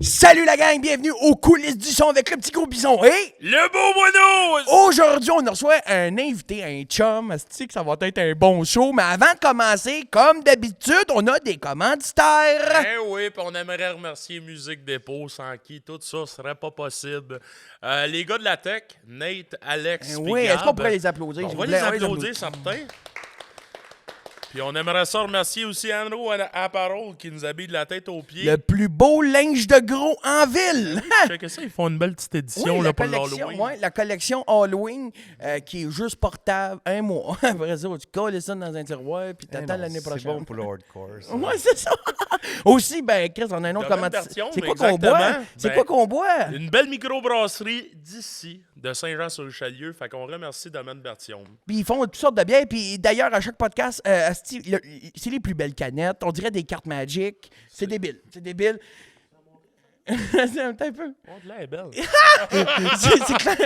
Salut la gang, bienvenue aux coulisses du son avec le petit gros bison. Et le beau moineau! aujourd'hui, on reçoit un invité, un chum. C'est que ça va être un bon show. Mais avant de commencer, comme d'habitude, on a des commanditaires. Eh oui, puis on aimerait remercier Musique Dépôt, sans qui tout ça serait pas possible. Les gars de la tech, Nate, Alex, puis Oui, Gab. est-ce qu'on pourrait les applaudir? On s'il va vous les plaît? applaudir, certains. Puis on aimerait ça remercier aussi Andrew Apparel qui nous habille de la tête aux pieds. Le plus beau linge de gros en ville. Checkez ça, ils font une belle petite édition Oui, là, pour l'Halloween. la collection Halloween qui est juste portable un mois. Après ça, tu colles ça dans un tiroir puis t'attends l'année prochaine. C'est bon pour le hardcore, ça. Oui, c'est ça. Aussi, ben, Chris, on a un autre Domaine commanditaire. Bertillon, C'est quoi mais qu'on boit? exactement. C'est Ben, quoi qu'on boit? Une belle microbrasserie d'ici, de Saint-Jean-sur-le-Chalieu. Fait qu'on remercie Domaine Bertillon. Puis ils font toutes sortes de bières. Puis d'ailleurs, à chaque podcast, c'est les plus belles canettes. On dirait des cartes Magic. C'est débile. C'est débile. C'est un petit peu. Oh, de là, elle est belle. C'est clair.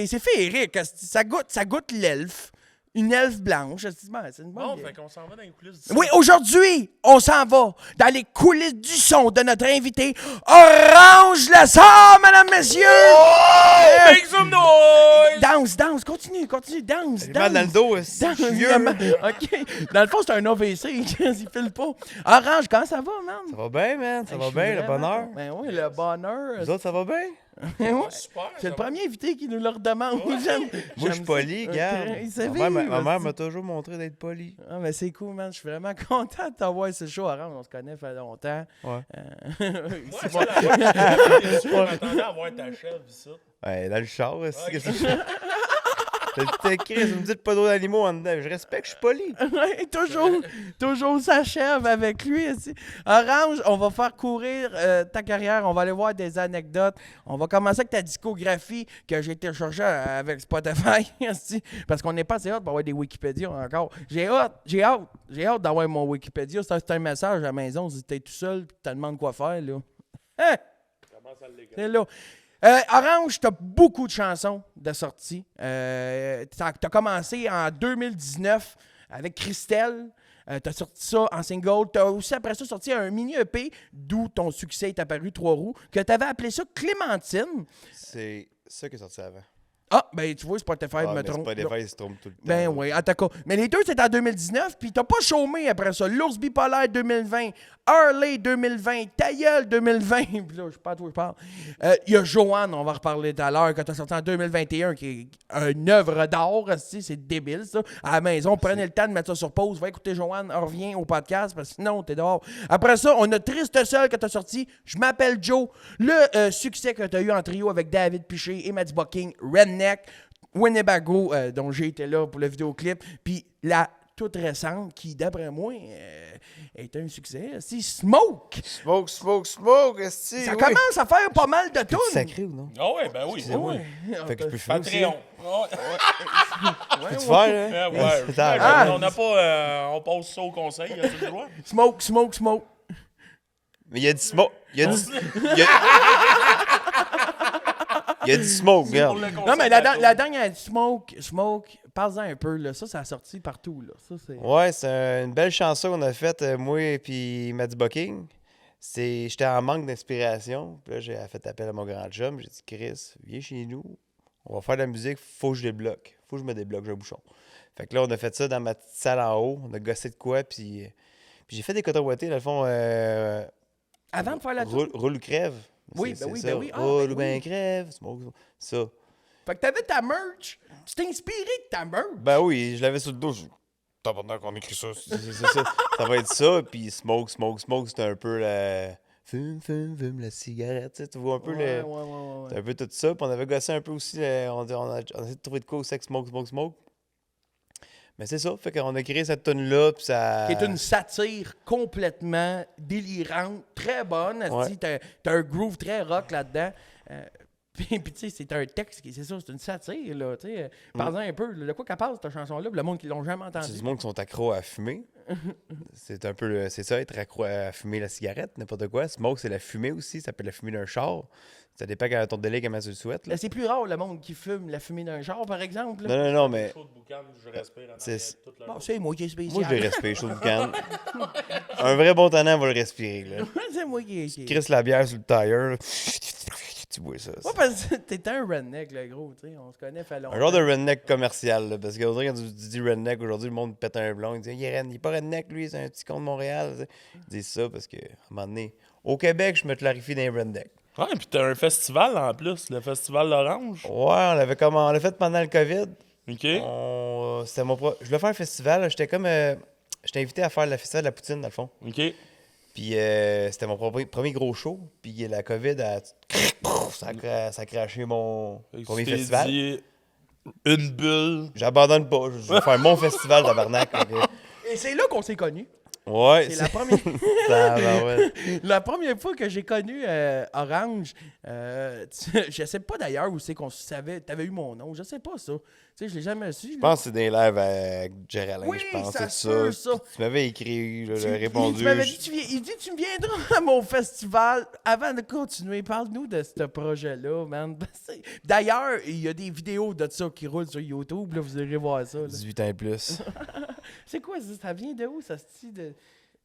C'est féerique. Ça goûte l'elfe. Une elfe blanche. C'est une bonne Bon, bière. fait qu'on s'en va dans les coulisses du Oui, aujourd'hui, on s'en va dans les coulisses du son de notre invité, Orange Lessard, mesdames, messieurs! Make some noise! Danse, continue, danse. J'ai mal dans le dos, aussi. Danse, Je suis vieux. OK. Dans le fond, c'est un AVC, il file pas. Orange, comment ça va, man? Ça va bien, man. Ça va bien, le bonheur. Ben oui, le bonheur. Vous autres, ça va bien? Ben oui. Super, C'est le premier invité qui nous le redemande. Moi, je suis poli, gars. Ma mère m'a toujours montré d'être poli. Ah, mais c'est cool, man. Je suis vraiment content de t'avoir ce show. Orange, on se connaît, ça fait longtemps. Ouais. Moi, c'est la fois je m'attendais à voir ta chèvre ici. Ouais, dans le char, aussi. Ok. Qu'est-ce que T'as écrit, vous me dites pas d'autres animaux en dedans. Je respecte, je suis poli. Ouais, toujours s'achève avec lui aussi. Orange, on va faire courir ta carrière. On va aller voir des anecdotes. On va commencer avec ta discographie que j'ai téléchargée avec Spotify. aussi, parce qu'on n'est pas assez hâte pour avoir des Wikipédia encore. J'ai hâte d'avoir mon Wikipédia. Ça, c'est un message à la maison. Si t'es tout seul et tu te demandes quoi faire, là. Hein? C'est là. Orange, t'as beaucoup de chansons de sortie. T'as commencé en 2019 avec Christelle. T'as sorti ça en single. T'as aussi après ça sorti un mini EP, d'où ton succès est apparu, Trois roues, que t'avais appelé ça Clémentine. C'est ça qui est sorti avant. Ah, ben tu vois, Spotify Ah, me mais trompe. Spotify, il se trompe tout le temps. Ben oui, en tout cas. Mais les deux, c'est en 2019, puis t'as pas chômé après ça. L'Ours bipolaire 2020, Harley 2020, Tailleul 2020, puis là, je sais pas de quoi je parle. Il y a Joanne, on va reparler tout à l'heure, que t'as sorti en 2021, qui est une œuvre d'art, c'est débile, ça. À la maison, prenez le temps de mettre ça sur pause, va écouter Joanne, reviens au podcast, parce que sinon, t'es dehors. Après ça, on a Triste Seul que t'as sorti, Je m'appelle Joe, le succès que t'as eu en trio avec David Piché et Maddie Bucking, Redneck, Winnebago, dont j'ai été là pour le vidéoclip, puis la toute récente, qui, d'après moi, est un succès, c'est Smoke. Smoke, esti. Ça commence à faire pas mal de C'est tunes. sacré ou non? Ah ouais, ben oui, ben oui. Fait que je peux faire aussi. Patreon. Peux-tu faire, là? Ouais. Ah. On n'a pas... on passe ça au conseil, as-tu le droit? Smoke. Mais il y a du smoke. Il y a du smoke, regarde. Non, mais la dernière, Smoke, parle-en un peu, là. Ça a sorti partout, là. Ça, c'est... Ouais, c'est une belle chanson qu'on a faite, moi et puis Maddie Bucking. J'étais en manque d'inspiration. Puis là, j'ai fait appel à mon grand chum. J'ai dit, Chris, viens chez nous. On va faire de la musique. Faut que je débloque. Faut que je me débloque, j'ai un bouchon. Fait que là, on a fait ça dans ma petite salle en haut. On a gossé de quoi. Puis j'ai fait des coton ouatés, dans le fond. Avant de faire la Roule ou crève. Oui, C'est ben oui, ça. ben oui. Ah, Roule ben ou ben oui. crève. Smoke, ça. Fait que t'avais ta merch. Tu t'es inspiré de ta merch. Ben oui, je l'avais sur le dos. T'as pendant qu'on écrit ça. C'est ça. Ça va être ça. Puis smoke, c'était un peu la. Fume, la cigarette. Tu vois un peu Ouais. C'est un peu tout ça. Puis on avait gossé un peu aussi. On a essayé de trouver de quoi aussi avec smoke. Mais c'est ça. Fait qu'on a créé cette tune-là. Puis ça. Qui est une satire complètement délirante, très bonne. Ouais. T'as un groove très rock là-dedans. Puis tu sais, c'est un texte, c'est ça, c'est une satire, là, tu sais. Parle-en un peu, de quoi qu'elle parle, cette chanson-là, le monde qui l'ont jamais C'est entendu. du monde qui sont accros à fumer. C'est un peu, c'est ça, être accro à fumer la cigarette, n'importe quoi. Smoke, c'est la fumée aussi, ça peut être la fumée d'un char. Ça dépend quand ton délai, comment tu le souhaites. Là. C'est plus rare le monde qui fume la fumée d'un char, par exemple. Non, non, non, mais Chaud de boucan, je respire en C'est- arrière toute la Bon, journée. c'est moi qui est spécial. moi, je le respire, chaud de boucan. Un vrai bon tannant va le respirer. Là. C'est moi qui est. Chris la bière sur le tire, là. Tu bois ça. Ouais, parce que t'es un redneck, le gros, tu sais. On se connaît, fait longtemps. Un genre de redneck commercial, là, parce qu'aujourd'hui, quand tu dis redneck, aujourd'hui, le monde pète un blond, il dit il est pas redneck, lui, c'est un petit con de Montréal. Tu sais. Ils disent ça parce que, à un moment donné, au Québec, je me clarifie d'un redneck. Ouais, puis t'as un festival en plus, le festival l'Orange. Ouais, on l'a fait pendant le COVID. OK. C'était je voulais faire un festival, j'étais comme. J'étais invité à faire le festival de la poutine, dans le fond. OK. Puis c'était mon premier gros show. Puis la COVID ça a craché mon premier Tu t'es festival. dit, une bulle. J'abandonne pas. Je vais faire mon festival tabarnak. Et c'est là qu'on s'est connus. Ouais, C'est la première... ouais. La première fois que j'ai connu Orange, je sais pas d'ailleurs où c'est qu'on savait, t'avais eu mon nom, je sais pas ça. Tu sais, je l'ai jamais su. Je pense que c'est des lives avec Géraldin, Oui, je pense. ça C'est se peut, ça. ça. Tu m'avais écrit, j'avais répondu. Tu m'avais dit, il dit, tu viendras à mon festival. Avant de continuer, parle-nous de ce projet-là, man. D'ailleurs, il y a des vidéos de ça qui roulent sur YouTube, là, vous irez voir ça. Là. 18 ans et plus. C'est quoi ça? Ça vient de où, ça, ce style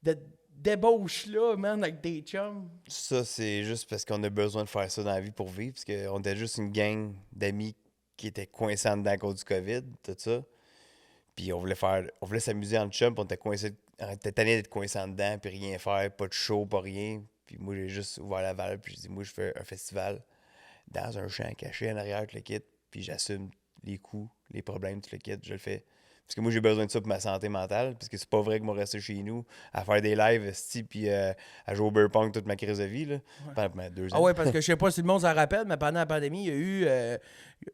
de débauche-là, man, avec des chums? Ça, c'est juste parce qu'on a besoin de faire ça dans la vie pour vivre. Parce qu'on était juste une gang d'amis qui étaient coincés en dedans à cause du COVID, tout ça. Puis on voulait s'amuser en chum, puis on était tannés d'être coincés en dedans, puis rien faire, pas de show, pas rien. Puis moi, j'ai juste ouvert la valve, puis j'ai dit, moi, je fais un festival dans un champ caché en arrière, tout le kit, puis j'assume les coûts, les problèmes, tout le kit, je le fais. Parce que moi, j'ai besoin de ça pour ma santé mentale, parce que c'est pas vrai que moi, rester chez nous, à faire des lives, puis à jouer au beer pong toute ma crise de vie, là, pendant 2 ans. Ah ouais, parce que je sais pas si le monde s'en rappelle, mais pendant la pandémie, il y a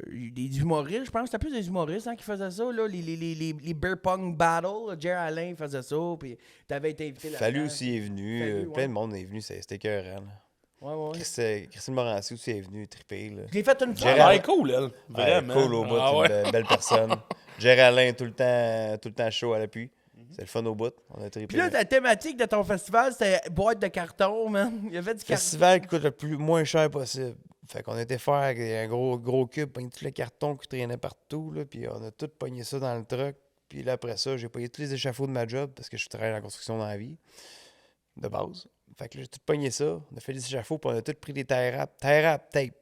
eu des humoristes, je pense que c'était plus des humoristes qui faisaient ça, là, les beer pong battles. Jerry Alain faisait ça, puis t'avais été invité là. Fallu aussi est venu, Fallu, plein ouais. de monde est venu, c'était écœurant. Là. Ouais. Christine Morancy aussi est venue triper. Là. Je l'ai fait une fois. Gérald- Elle est cool, elle. Vraiment. Cool au bout, Ah c'est ouais. une belle personne. Géraldin, tout le temps chaud à l'appui. C'est le fun au bout. On a trippé. Puis là, la thématique de ton festival, c'était boîte de carton, man. Il y avait du carton. Festival qui coûte le moins cher possible. Fait qu'on était faire avec un gros cube, pogné tous les cartons qui traînaient partout, là, puis on a tout pogné ça dans le truck. Puis là, après ça, j'ai pogné tous les échafauds de ma job parce que je travaille dans la construction dans la vie, de base. Fait que là, j'ai tout pogné ça. On a fait des échafauds, puis on a tout pris des tie wrap, tape.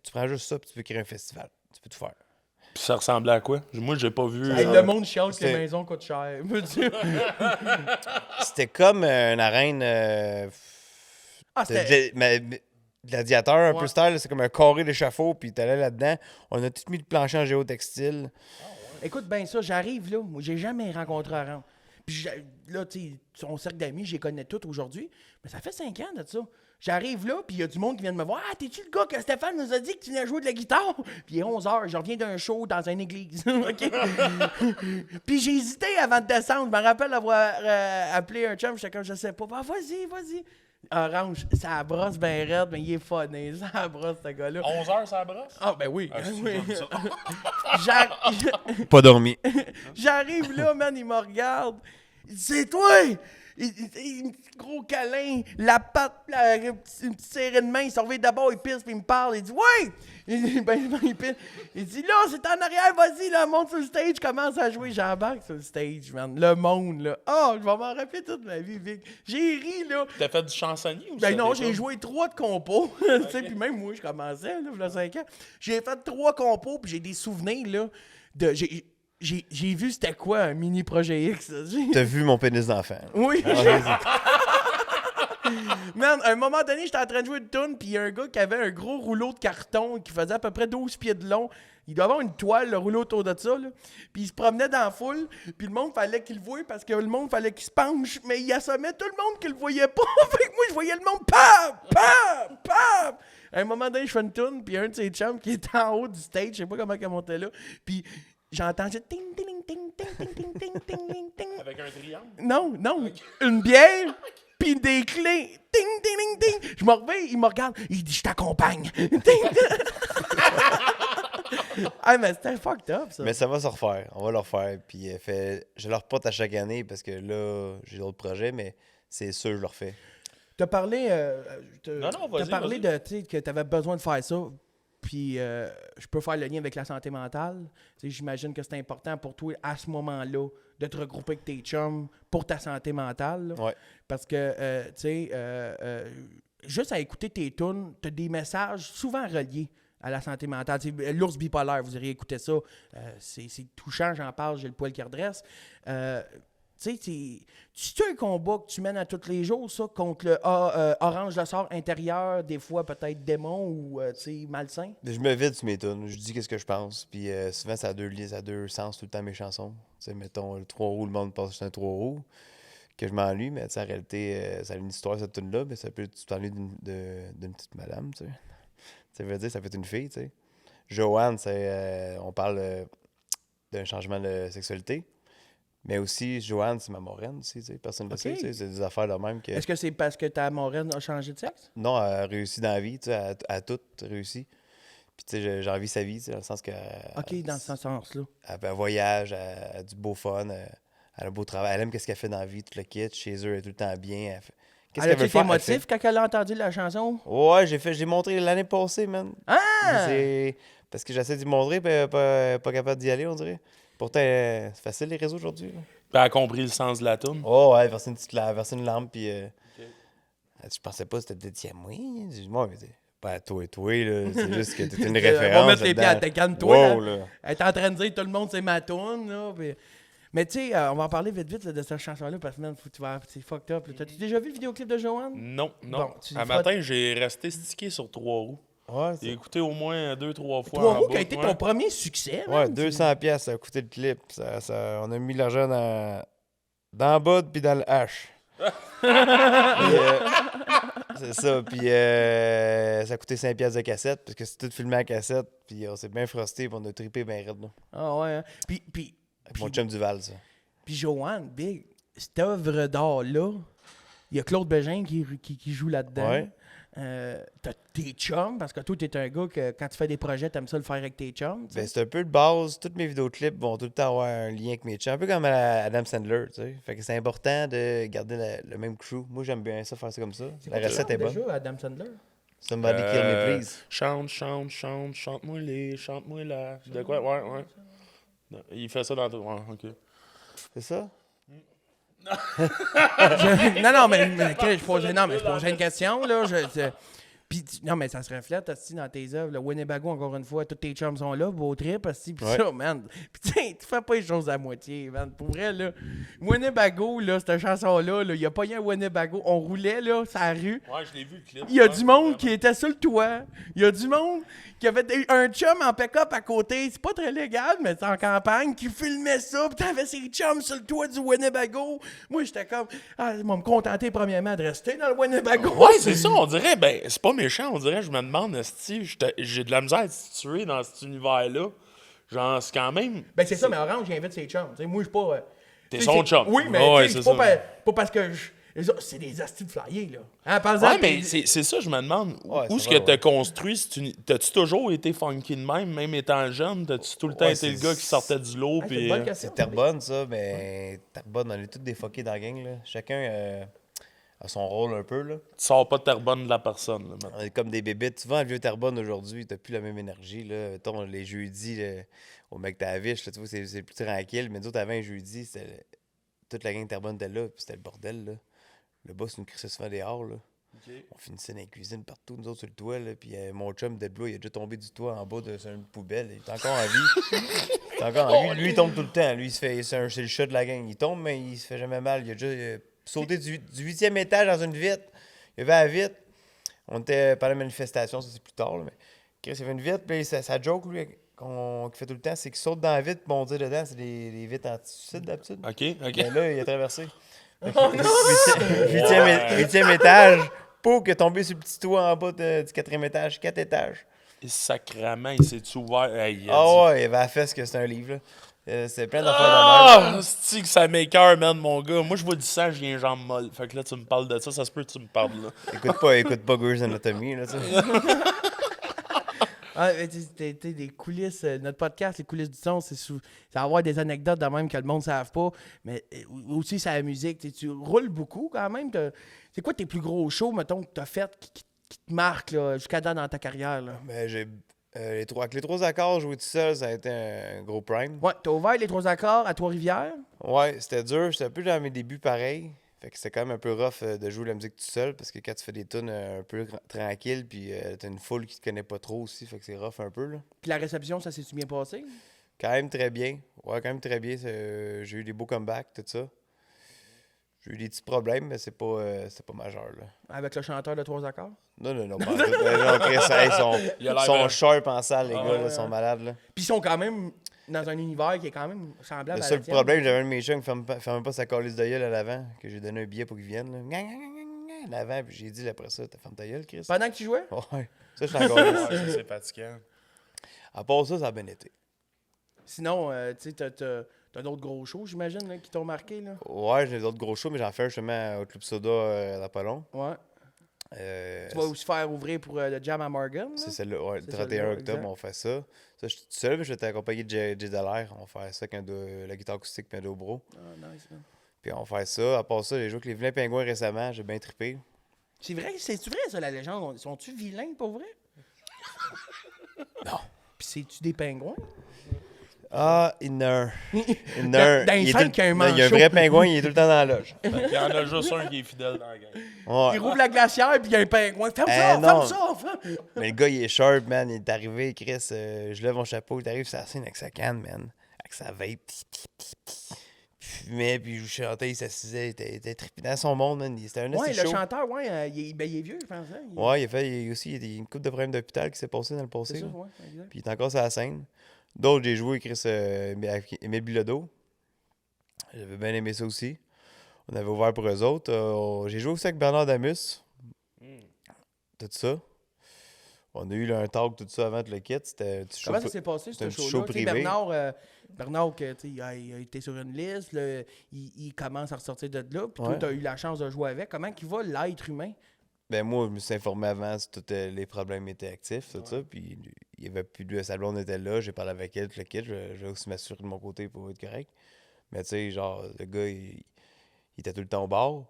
Tu prends juste ça, puis tu peux créer un festival. Tu peux tout faire. Puis ça ressemblait à quoi? Moi, j'ai pas vu. Hey, le monde chiale que les c'était- maisons coûtent cher. Me dire. C'était comme une arène Ah, c'était. gladiateur, un Ouais. peu style. C'est comme un carré d'échafaud, puis t'allais là-dedans. On a tout mis le plancher en géotextile. Écoute bien ça, j'arrive là. Moi, j'ai jamais rencontré Orange. Puis là, tu sais, son cercle d'amis, je les connais tous aujourd'hui. Mais ça fait 5 ans de ça. J'arrive là, puis il y a du monde qui vient de me voir. Ah, t'es-tu le gars que Stéphane nous a dit que tu venais jouer de la guitare? Puis il est 11h, je reviens d'un show dans une église. OK? Puis j'ai hésité avant de descendre. Je me rappelle avoir appelé un chum. J'étais comme, je sais pas. Ah, vas-y. Orange, ça brosse bien raide, mais il est funny. Ça brosse, ce gars-là. 11h, ça brosse? Ah, ben oui. Ah, c'est oui. comme ça. Pas dormi. J'arrive là, man, il me regarde. Il dit, c'est toi! Un petit gros câlin, la patte, une petite serrée de main, il se revient d'abord, il pisse, puis il me parle, il dit, ouais! Il pisse. Il dit, là, c'est en arrière, vas-y, là, monte sur le stage, commence à jouer, j'embarque sur le stage, man. Le monde, là. Ah, je vais m'en rappeler toute ma vie, Vic. J'ai ri, là. T'as fait du chansonnier ou Ben non, c'était j'ai pas? joué 3 de compos. Tu sais, puis même moi, je commençais, là, il y a 5 ans. J'ai fait 3 compos, puis j'ai des souvenirs, là, de... J'ai vu c'était quoi un mini projet X. Là. T'as vu mon pénis d'enfant. Oui. Ah, Man, à un moment donné, j'étais en train de jouer une toune, puis il y a un gars qui avait un gros rouleau de carton qui faisait à peu près 12 pieds de long. Il doit avoir une toile, le rouleau autour de ça. Là. Puis il se promenait dans la foule, puis le monde fallait qu'il le voie parce que le monde fallait qu'il se penche, mais il assommait tout le monde qui le voyait pas. Fait que moi, je voyais le monde pam! À un moment donné, je fais une toune, puis un de ses chums qui était en haut du stage, je sais pas comment il montait là, puis j'entends ting ting ting ting ting ting ting ting ting ting. Avec un triangle? Non, une bière, puis des clés. Ting, ting, ting, ting. Je me réveille, il me regarde, il dit, je t'accompagne. Ting, ting. Ah, mais c'était fucked up, ça. Mais ça va se refaire. On va le refaire. Puis je le reporte à chaque année parce que là, j'ai d'autres projets, mais c'est sûr, je le refais. T'as parlé, Non, t'as vas-y, parlé vas-y. de, tu sais, que t'avais besoin de faire ça. Puis je peux faire le lien avec la santé mentale. Tu sais, j'imagine que c'est important pour toi, à ce moment-là, de te regrouper avec tes chums pour ta santé mentale. Là. Ouais. Parce que, tu sais, juste à écouter tes tunes, t'as des messages souvent reliés à la santé mentale. Tu sais, l'ours bipolaire, vous auriez écouté ça. C'est touchant, j'en parle, j'ai le poil qui redresse. Tu sais, c'est un combat que tu mènes à tous les jours, ça, contre le orange le sort intérieur, des fois peut-être démon ou, tu sais, malsain? Je me vide sur mes tunes. Je dis qu'est-ce que je pense. Puis souvent, ça a deux sens tout le temps, mes chansons. Tu sais, mettons, le 3 roues, le monde pense que c'est un 3 roues. Que je m'ennuie, mais en réalité, ça a une histoire, cette tune-là. Mais ça peut, tu t'ennuies d'une petite madame, tu sais. Ça veut dire, ça peut être une fille, tu sais. Joanne, on parle d'un changement de sexualité. Mais aussi, Joanne, c'est ma moraine aussi, tu sais. Personne ne le sait, tu sais. C'est des affaires de même que... Est-ce que c'est parce que ta moraine a changé de sexe? Non, elle a réussi dans la vie, tu sais. Elle a tout réussi. Puis, tu sais, j'ai envie sa vie, tu sais, dans le sens que... OK, dans ce sens-là. Elle voyage, elle a du beau fun, elle a un beau travail. Elle aime qu'est-ce qu'elle fait dans la vie, tout le kit. Chez eux, elle est tout le temps bien. Qu'est-ce Elle qu'elle veut a-tu été faire? émotif quand elle a entendu la chanson? Ouais, j'ai montré l'année passée, man. Ah! Parce que j'essaie d'y montrer, puis pas capable d'y aller, on dirait. Pourtant, c'est facile les réseaux aujourd'hui. Là. Puis elle a compris le sens de la toune. Oh, ouais, verser une lampe, puis. Je pensais pas que c'était dédié à moi. J'ai dit, moi, mais pas à toi et toi, là. C'est juste que t'es une référence. On va mettre les pieds à là-dedans. ta calme-toi. Wow, là. là. Elle est en train de dire tout le monde c'est ma toune, là. Puis... Mais tu sais, on va en parler vite là, de cette chanson-là parce que man, c'est fucked up. Là. T'as-tu déjà vu le vidéoclip de Joanne? Non. Bon, tu Un feras- matin, j'ai resté stické sur 3 roues. Ouais, J'ai écouté au moins 2-3 fois. Trois en roues qui a boucle, été ouais. ton premier succès, ouais, man. 200 pièces ça a coûté le clip. On a mis l'argent dans le bas puis dans le H. C'est ça. Puis ça a coûté 5 pièces de cassette parce que c'est tout filmé à cassette. Puis on s'est bien frosté puis on a trippé bien raide. Là. Ah ouais. Hein. Puis Avec mon chum Duval, ça. Joanne, big, cette œuvre d'art-là, il y a Claude Bégin qui joue là-dedans. Ouais. T'as tes chums, parce que toi, t'es un gars que quand tu fais des projets, t'aimes ça le faire avec tes chums. tu sais. Ben, c'est un peu de base. Tous mes vidéoclips vont tout le temps avoir un lien avec mes chums. Un peu comme Adam Sandler, tu sais. Fait que c'est important de garder le même crew. Moi, j'aime bien ça, faire ça comme ça. La recette est bonne. Déjà, Adam Sandler. Somebody kill me, please. Chante-moi les, chante-moi la. De quoi? Ouais. Il fait ça dans tout. Ouais, ok. C'est ça? Non, mais je posais une question, là. Puis, non, mais ça se reflète aussi dans tes œuvres. Le Winnebago, encore une fois, tous tes chums sont là, beau trip, aussi. Puis Ouais. ça, man. Puis, tu fais pas les choses à moitié, man. Pour vrai, là. Winnebago, là, cette chanson-là, il y a pas eu un Winnebago. On roulait, là, sur la rue. Ouais, je l'ai vu le clip. Il y a du monde qui était sur le toit. Il y a du monde qui avait un chum en pick-up à côté. C'est pas très légal, mais c'est en campagne, qui filmait ça. Puis t'avais ses chums sur le toit du Winnebago. Moi, j'étais comme, ils vont me contenter premièrement de rester dans le Winnebago. Ouais, c'est ça, on dirait, ben, c'est pas méchant, on dirait, je me demande, esti, j'ai de la misère à être situé dans cet univers-là. Genre, c'est quand même. Ben, c'est ça, mais Orange, il invite ses chums. T'sais, moi, je suis pas. T'es t'sais, son c'est- chum. Oui, mais Ouais, t'sais, c'est c'est ça. pas parce que c'est des astis de flyers, là. Hein, par Ouais, exemple, mais c'est ça, je me demande. Ouais, Où ça est-ce que va, t'as ouais. construit? T'as-tu toujours été funky de même étant jeune? T'as-tu tout le temps Ouais, été le c'est- gars qui sortait du lot? c'est Puis, une bonne question. C'est Terrebonne, ça, mais Terrebonne, on est tous défoqués dans la gang, là. Chacun a son rôle un peu, là. tu sors pas de Terrebonne de la personne. Là, maintenant. On est comme des bébites. Tu vas à le vieux Terrebonne aujourd'hui, t'as plus la même énergie, là. Mettons, les jeudis, là, au McTavish, là, tu vois, c'est plus tranquille. Mais nous autres, avant un jeudi, toute la gang de Terrebonne était là, puis c'était le bordel, là. Le boss nous crissait souvent dehors, là. On finissait dans la cuisine partout, nous autres sur le toit, là. Puis mon chum de Blue, il a déjà tombé du toit en bas sur une poubelle. Il est encore en vie. Il est encore en vie. Lui, il tombe tout le temps. Lui, c'est le chat de la gang. Il tombe, mais il se fait jamais mal. Il a déjà sauté du 8e étage dans une vitre. Il avait la vitre. On était pendant la manifestation, ça c'est plus tard, là, mais Chris, il avait une vitre. Puis sa joke, lui, qu'il fait tout le temps, c'est qu'il saute dans la vitre, bondir dedans. C'est des vitres anti-suicide d'habitude. OK. Mais là, il a traversé. Huitième étage, pour que tomber sur le petit toit en bas du 4e étage, 4 étages. Et sacrément, il s'est ouvert. Hey, il a dit- Ah ouais, il avait la fesse que c'est un livre. Là. C'est plein d'affaires de même. Ah! C'est que ça m'écoeure, man, mon gars. Moi, je vois du sang, j'ai un jambe molle. Fait que là, tu me parles de ça, ça se peut que tu me parles là. Écoute pas Grey's Anatomy, là, tu sais. Ah, mais t'es des coulisses, notre podcast, les coulisses du son, c'est avoir des anecdotes de même que le monde ne savent pas, mais aussi c'est la musique. Tu roules beaucoup quand même. C'est quoi tes plus gros shows, mettons, que t'as fait qui te marquent là, jusqu'à date dans ta carrière? Là? Ben, j'ai avec les 3 accords, jouer tout seul, ça a été un gros prime. Ouais, t'as ouvert les 3 accords à Trois-Rivières. Ouais, c'était dur. J'étais un peu dans mes débuts pareil. Fait que c'était quand même un peu rough de jouer la musique tout seul parce que quand tu fais des tunes un peu tranquilles, puis t'as une foule qui te connaît pas trop aussi, fait que c'est rough un peu, là. Puis la réception, ça s'est-tu bien passé? Quand même très bien. Ouais, quand même très bien. J'ai eu des beaux comebacks, tout ça. J'ai eu des petits problèmes, mais c'est pas majeur, là. Avec le chanteur de 3 accords? Non, pas en tout. Mais non, Chris, hey, Il a l'air ils sont de- sharp en salle, les Ah gars, ouais, là, ils sont malades, là. Puis ils sont quand même dans un univers qui est quand même semblable Le à seul la tienne. problème, j'avais un de mes chums qui ferme pas sa calice de gueule à l'avant, que j'ai donné un billet pour qu'il vienne, là. Gna, gna, gna, gna, gna, à l'avant, puis j'ai dit après ça, t'as fermé ta gueule, Chris? Pendant que tu jouais? Ouais, ça, je suis encore Ouais, là. ça, c'est fatigant. À part ça, ça a bien été. Sinon, tu sais, t'as d'autres gros shows, j'imagine, là, qui t'ont marqué, là? Ouais, j'ai d'autres gros shows, mais j'en fais un justement au Club Soda dans pas long. Ouais. Euh, Tu vas aussi faire ouvrir pour le Jam à Morgan, là? c'est celle-là, ouais, le C'est 31 celle-là, octobre, exact. on fait ça. Ça, je suis tout seul, mais je vais t'accompagner de Jay Dallaire. On va faire ça avec la guitare acoustique et un dobro. Ah, nice, man. Puis on va faire ça. À part ça, j'ai joué avec les Vilains Pingouins récemment, j'ai bien trippé. C'est vrai, c'est-tu vrai, ça, la légende? Sont-tu vilains, pour vrai? Non. Puis c'est-tu des pingouins? Ah, Inner. Dans les il est scènes tout- qu'il y a un non, il y a un manchot. vrai pingouin, il est tout le temps dans la loge. Il y en a juste un qui est fidèle dans la gang. Ouais. Il rouvre la glacière, puis il y a un pingouin. Ferme Eh, ça, non. ferme ça, ferme! Mais le gars, il est sharp, man. Il est arrivé, Chris. Je lève mon chapeau. Il arrive sur la scène avec sa canne, man. Avec sa vape. Il fumait, puis il chantait, il s'assisait. Il était trippé dans son monde, man. C'était un Ouais, assez le chaud. chanteur, ouais, il est vieux, je pense. Hein? Ouais, il y a aussi une couple de problèmes d'hôpital qui s'est passé dans le C'est passé. ça, là. ouais, exact. Puis il est encore sur la scène. D'autres, j'ai joué Chris avec Émile Bilodeau. J'avais bien aimé ça aussi. On avait ouvert pour eux autres. J'ai joué aussi avec Bernard Damus. Tout ça. On a eu là, un talk, tout ça avant de le quitter. C'était un petit show. Comment ça s'est passé, c'est un ce petit show-là? show Tu sais, privé. Bernard que, tu sais, il a été sur une liste, là, il commence à ressortir de là, puis toi, Ouais. tu as eu la chance de jouer avec. Comment il va, l'être humain? Ben moi, je me suis informé avant si tous les problèmes étaient actifs, tout ça. Puis il y avait plus de sa blonde était là, j'ai parlé avec elle, tout le kit. Je vais aussi m'assurer de mon côté pour être correct. Mais tu sais, genre, le gars, il était tout le temps au bar.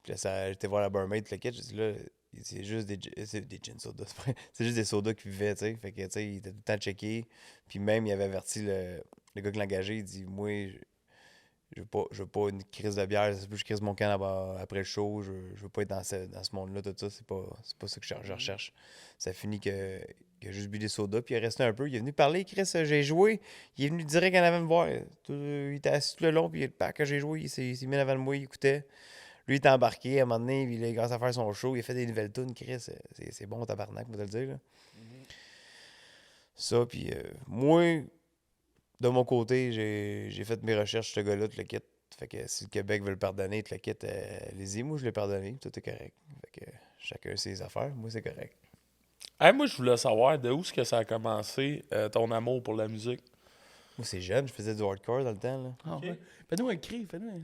Puis là, j'étais voir la barmaid, tout le kit. J'ai dit là, c'est juste des gin soda. C'est juste des sodas qui buvaient, tu sais. Fait que tu sais, il était tout le temps checké. Puis même, il avait averti le gars qui l'a engagé. Il dit, moi, je veux pas une crise de bière, c'est plus je crise mon camp après le show, je veux pas être dans ce monde-là, tout ça, c'est pas ça que je recherche. Ça finit qu'il a juste bu des sodas, puis il est resté un peu, il est venu parler, Chris, j'ai joué, il est venu direct en avant me voir, il était assis tout le long, puis quand j'ai joué, il s'est mis en avant de moi, il écoutait. Lui, il était embarqué, à un moment donné, puis il a commencé à faire son show, il a fait des nouvelles tunes, Chris, c'est bon, tabarnak, moi te le dire, là. Ça, puis moi, de mon côté, j'ai fait mes recherches, ce gars-là, tu le quittes. Fait que si le Québec veut le pardonner, tu le quittes, allez-y. Moi, je l'ai pardonné, tout est correct. Fait que chacun ses affaires, moi, c'est correct. Hey, moi, je voulais savoir de où est-ce que ça a commencé, ton amour pour la musique. Moi, c'est jeune, je faisais du hardcore dans le temps, là. Ah, ouais. Fais-nous un cri, fais-nous un...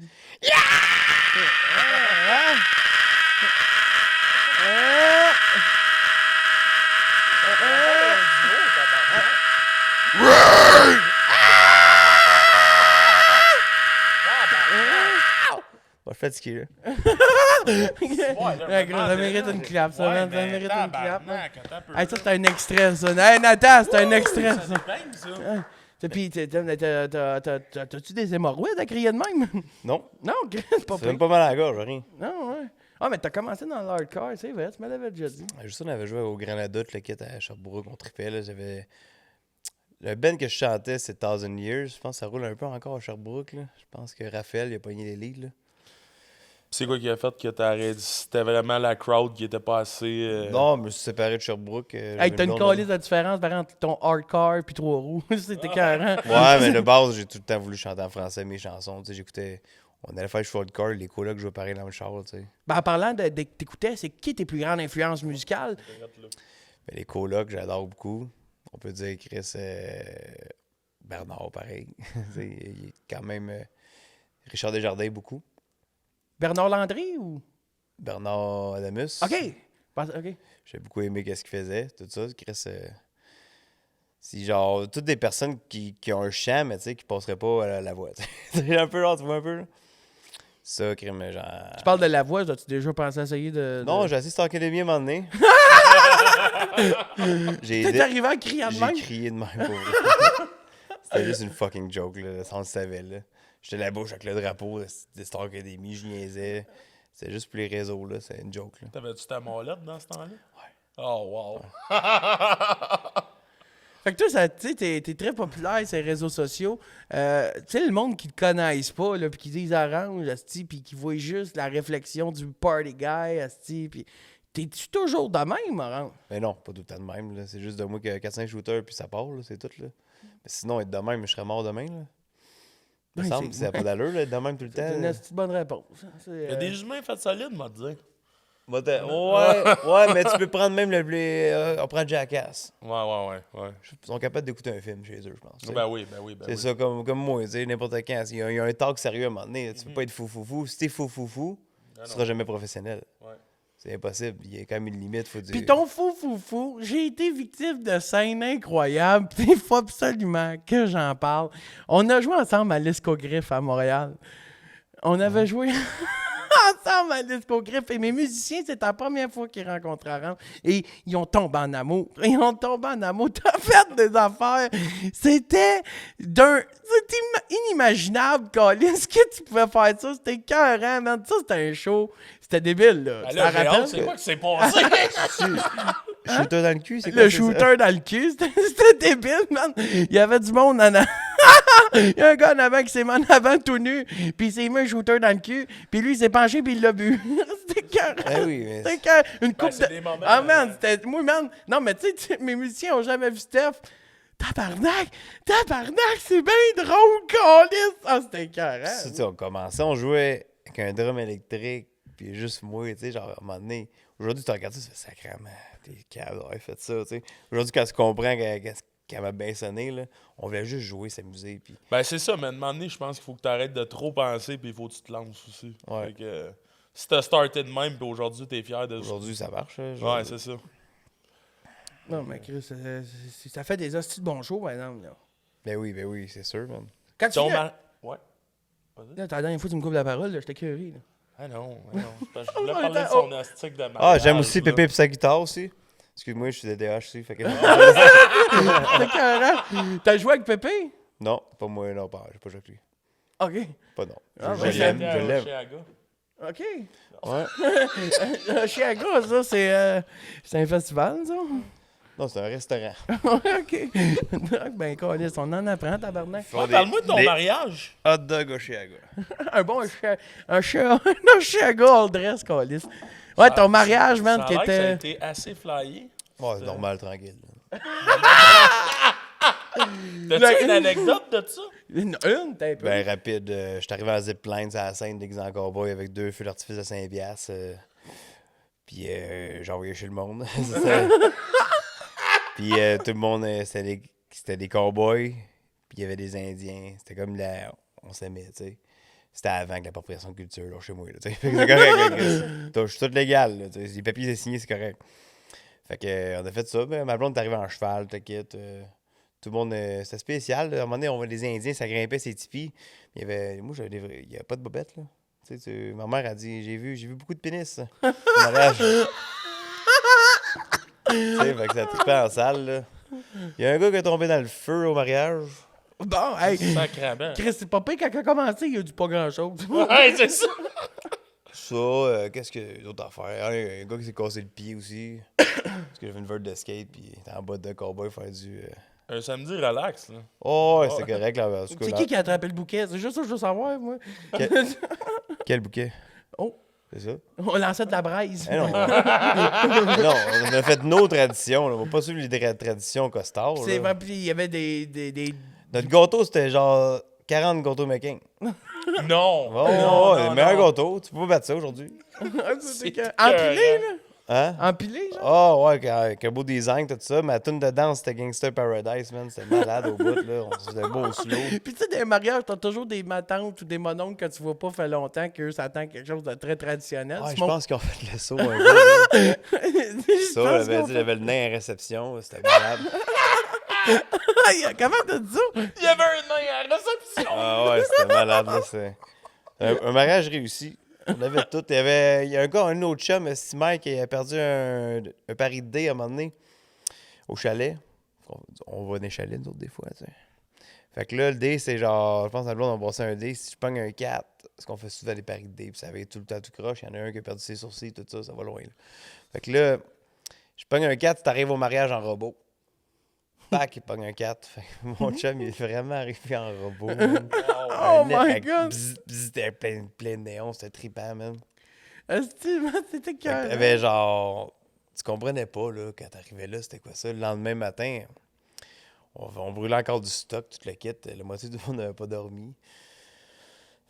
Moi, je suis fatigué, là. Ouais, gros, ça mérite une clap, ça, man, ça mérite une clap. Man. Hey, ça, c'est un extrait, ça. Hey, Nathan, c'est un extrait, ça. Puis, t'as-tu des hémorroïdes à crier de même? Non, Non, c'est pas c'est même pire. pas mal à la gorge, rien. Non, ouais. Ah, mais t'as commencé dans l'hardcore, c'est vrai, tu me l'avais déjà dit. Juste ça, on avait joué au Granada, le kit à Sherbrooke, on trippait, là. J'avais. Le band que je chantais, c'est Thousand Years. Je pense que ça roule un peu encore à Sherbrooke, là. Je pense que Raphaël, il a pogné les leads, là. C'est quoi qui a fait que t'as arrêté? C'était vraiment la crowd qui était pas assez... Non, mais je me suis séparé de Sherbrooke. Hey, t'as une calice de différence par entre ton hardcore puis 3 roues. C'était carré. Ouais, mais de base, j'ai tout le temps voulu chanter en français mes chansons. Tu sais, j'écoutais. On allait faire le hardcore, les colocs jouaient pareil dans le char, tu sais. Ben, en parlant de que t'écoutais, c'est qui tes plus grandes influences musicales? Mais les colocs, j'adore beaucoup. On peut dire Chris Bernard, pareil. Tu sais, il est quand même. Richard Desjardins, beaucoup. Bernard Landry ou? Bernard Adamus. OK. OK. J'ai beaucoup aimé ce qu'il faisait, tout ça. Chris, C'est genre toutes des personnes qui ont un chant, mais tu sais, qui passeraient pas à la voix. C'est un peu genre, tu vois un peu, là? Ça, crime, genre. Tu parles de la voix, as-tu déjà pensé à essayer de. Non, j'ai assisté à Académie à un moment donné. T'es arrivé en criant de même? J'ai crié de même pour vrai. C'était juste une fucking joke, là, sans le savoir, là. J'étais la bouche avec le drapeau de Star Academy, je niaisais. C'était juste pour les réseaux, là, c'est une joke, là. T'avais-tu ta molette dans ce temps-là? Ouais. Oh, wow. Fait que toi, tu sais, t'es très populaire sur les réseaux sociaux. Tu sais, le monde qui te connaisse pas, là, pis qui disent Orange, asti, pis qui voit juste la réflexion du party guy, asti, pis t'es-tu toujours de même, Orange? Mais non, pas tout le temps de même, là. C'est juste de moi que 4-5 shooters, puis ça part, là, c'est tout, là. Mais sinon, être de même, je serais mort demain, là. Il me Ouais, semble, ça n'a pas d'allure, là, être de même tout le temps. C'est une asti de bonne réponse. Il y a des humains faits solides, m'a dit. Ouais, mais tu peux prendre même on prend Jackass. Ouais. Ils sont capables d'écouter un film chez eux, je pense. Ben oui. C'est ça, comme moi, tu sais, n'importe quand. Il y a un talk sérieux à un moment donné. Tu peux pas être fou. Si t'es fou, tu seras jamais professionnel. Ouais. C'est impossible. Il y a quand même une limite. Faut dire. Pis ton fou, j'ai été victime de scènes incroyables. Pis il faut absolument que j'en parle. On a joué ensemble à l'Escogriffe à Montréal. On avait joué ensemble à l'Escogriffe. Et mes musiciens, c'était la première fois qu'ils rencontraient Orange. Et ils ont tombé en amour. T'as fait des affaires. C'était inimaginable, Colin. Ce que tu pouvais faire ça, c'était écœurant, man. Ça, c'était un show. C'était débile, là. Tu t'en rappelles? C'est quoi qui s'est passé? Shooter dans le cul, c'est quoi? Le shooter dans le cul, c'était débile, man. Il y avait du monde en avant. Il y a un gars en avant qui s'est mis en avant tout nu, puis il s'est mis un shooter dans le cul, puis lui, il s'est penché, puis il l'a bu. C'était écœurant. Ah oui, mais... C'était écœurant. Une coupe c'est de... des moments, Ah, man, c'était... Moi, man... Non, mais tu sais, mes musiciens ont jamais vu Steph. Tabarnak, c'est bien drôle, câlisse. Ah, c'était écœurant. Ça, tu sais, on commençait, on jouait avec un drum électrique, puis juste moi, tu sais, genre, à un moment donné... Aujourd'hui, tu regardes ça, tu fais sacrément, t'es calme d'avoir fait ça, tu sais. Aujourd'hui, quand tu comprends qu'elle m'a bien sonné, là, on voulait juste jouer, s'amuser, puis... Ben c'est ça, mais à un moment donné, je pense qu'il faut que tu arrêtes de trop penser, puis il faut que tu te lances aussi. Ouais. Fait que, si t'as starté de même, puis aujourd'hui, t'es fier de ça. Aujourd'hui, ça marche, là. Ouais, c'est ça. Non, mais Chris, ça fait des hosties de bons shows, par exemple, là. Ben oui, c'est sûr, man. Quand tu Ton viens... Ouais. Là, la dernière fois que tu me coupes la parole, là, j'étais curieux, là. Ah non. Je voulais parler de son astique de mariage. Ah, j'aime aussi là. Pépé et sa guitare aussi. Excuse-moi, je suis DDH aussi, fait que... C'était écœurant. T'as joué avec Pépé? Non, pas moi, non, pas, j'ai pas joué avec lui. OK. Pas non. Ah, Je ben, l'aime, C'était je à l'aime. Oshiaga. OK. Ouais. Chiaga, ça, c'est un festival, ça? Non, c'est un restaurant. OK. Ben, câlisse, on en apprend, tabarnak. Font des- Parle-moi de ton des mariage. Hot dog au Chiaga. Un bon Chiaga all dress, câlisse. Ouais, ton mariage, man, Ça a qui l'air que ça a était... été assez flyé. Ouais, c'est normal, tranquille. T'as-tu une anecdote de ça? Une, t'as un peu. Ben, rapide. Je suis arrivé à Zipline, à la scène déguisé en cowboy avec 2 feux d'artifice de Saint-Bias. Puis j'ai envoyé chez le monde. C'est ça. Puis tout le monde, c'était des cowboys. Puis il y avait des Indiens. C'était comme on s'aimait, tu sais. C'était avant que l'appropriation de culture, là, chez moi, là, tu sais. Fait que c'est correct. Je suis tout légal, là, tu sais. Les papiers sont signés, c'est correct. Fait que, on a fait ça. Ben, ma blonde est arrivée en cheval, t'inquiète. Tout le monde, c'était spécial. Là. À un moment donné, on voit des Indiens, ça grimpait ses tipis. Il y avait, moi, il n'y avait pas de bobette, là. Tu sais, ma mère a dit, j'ai vu beaucoup de pénis, au mariage. Tu sais, fait que ça trippait en salle, là. Il y a un gars qui est tombé dans le feu au mariage. Bon, hey, Sacrément. Chris, c'est pas pire, quand il a commencé, il y a du pas grand-chose. Ouais, c'est ça. Ça, qu'est-ce que y a d'autres affaires? Il y a un gars qui s'est cassé le pied aussi. Parce que j'avais une verte de skate, puis il était en bas de cowboy faire du... Un samedi relax, là. Oh, ouais, c'était correct, là. En tout cas, C'est qui a attrapé le bouquet? C'est juste ça que je veux savoir, moi. Quel bouquet? Oh, C'est ça? on lançait de la braise. Eh non. Non, on a fait nos traditions. Là. On va pas suivre les traditions costards. C'est là. vrai, puis il y avait des... Notre gâteau, c'était genre 40 gâteaux making. Non. Oh, non, le non, meilleur non. gâteau. Tu peux pas battre ça aujourd'hui. Empilé, là? Hein? Empilé, genre? Ah ouais, avec un beau design, tout ça. Ma tune de danse, c'était Gangster Paradise, man. C'était malade au bout, là. On faisait beau slow. Puis tu sais, dans les mariages, t'as toujours des matantes ou des mononcles que tu vois pas fait longtemps, qu'eux s'attendent quelque chose de très traditionnel. Ouais, Tu je montes- pense qu'ils ont fait le saut un peu. Là. Je Ça, pense qu'on il avait fait- le nain à réception. C'était malade. Comment t'as dit ça? Il y avait un nain à la réception. Ah ouais, c'était malade, là. C'est un mariage réussi. On avait tout. Il y a un gars, un autre chum, Mike, qui a perdu un pari de dés à un moment donné au chalet. On va dans les chalets, nous autres, des fois, tu sais. Fait que là, le dé, c'est genre, je pense que la blonde, on va brosser un dé. Si je pogne un 4, parce qu'on fait souvent des paris de dés, puis ça va être tout le temps tout croche. Il y en a un qui a perdu ses sourcils, tout ça, ça va loin, là. Fait que là, je pogne un 4, t'arrives au mariage en robot. Pac, il pogne un 4. Fait que mon chum, il est vraiment arrivé en robot, man. Oh my God! C'était plein de néons, c'était trippant, man. Esti, man, c'était Fait que carré. t'avais genre. Tu comprenais pas, là, quand t'arrivais là, c'était quoi ça. Le lendemain matin, on brûlait encore du stock, tout le kit. La moitié du monde n'avait pas dormi.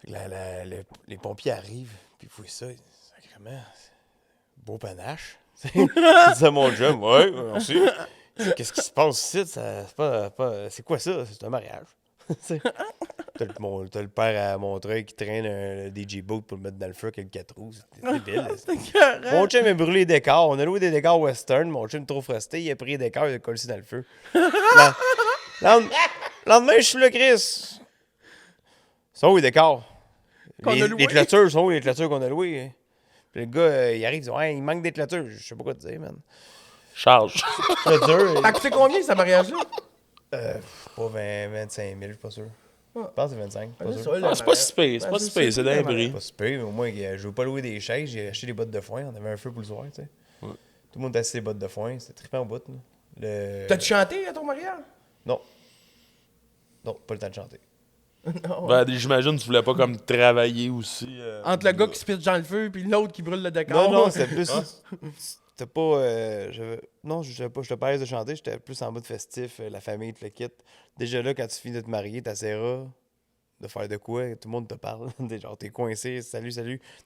Fait que les pompiers arrivent, puis ils fouillent ça. Sacrément, beau panache. C'est mon chum. Ouais, merci. Qu'est-ce qui se passe ici? C'est quoi ça? C'est un mariage. T'as le père à Montreuil qui traîne des J-Boats pour le mettre dans le feu avec le 4 roues. C'est débile. C'était carré. Mon chum a brûlé les décors. On a loué des décors western. Mon chum trop frosté. Il a pris les décors et il a collé ça dans le feu. Lendemain, je suis là, Chris. Sont où les décors? Qu'on a loué? Les clôtures, sont où les clôtures qu'on a louées? Hein? Puis le gars, il arrive, il dit ouais, il manque des clôtures. Je sais pas quoi te dire, man. Charge. Clôtures. Ça a coûté combien, ce mariage-là? Pas 25 000, je suis pas sûr. Je pense que c'est 25. Pas sûr. C'est pas si pire, c'est pas si pire, c'est d'un prix. Pas super, mais au moins, je veux pas louer des chaises. J'ai acheté des bottes de foin. On avait un feu pour le soir, tu sais. Ouais. Tout le monde a acheté des bottes de foin. C'était trippant au bout. Là. T'as-tu chanté à ton mariage? Non. Non, pas le temps de chanter. Non. Ben, j'imagine que tu voulais pas comme travailler aussi. Entre le gars qui se pitche dans le feu puis l'autre qui brûle le décor. Non, c'était plus. C'était pas. Non, je te parlais de chanter. J'étais plus en mode festif. La famille te le quitte. Déjà là, quand tu finis de te marier, t'essaieras de faire de quoi. Tout le monde te parle. Genre, t'es coincé. Salut.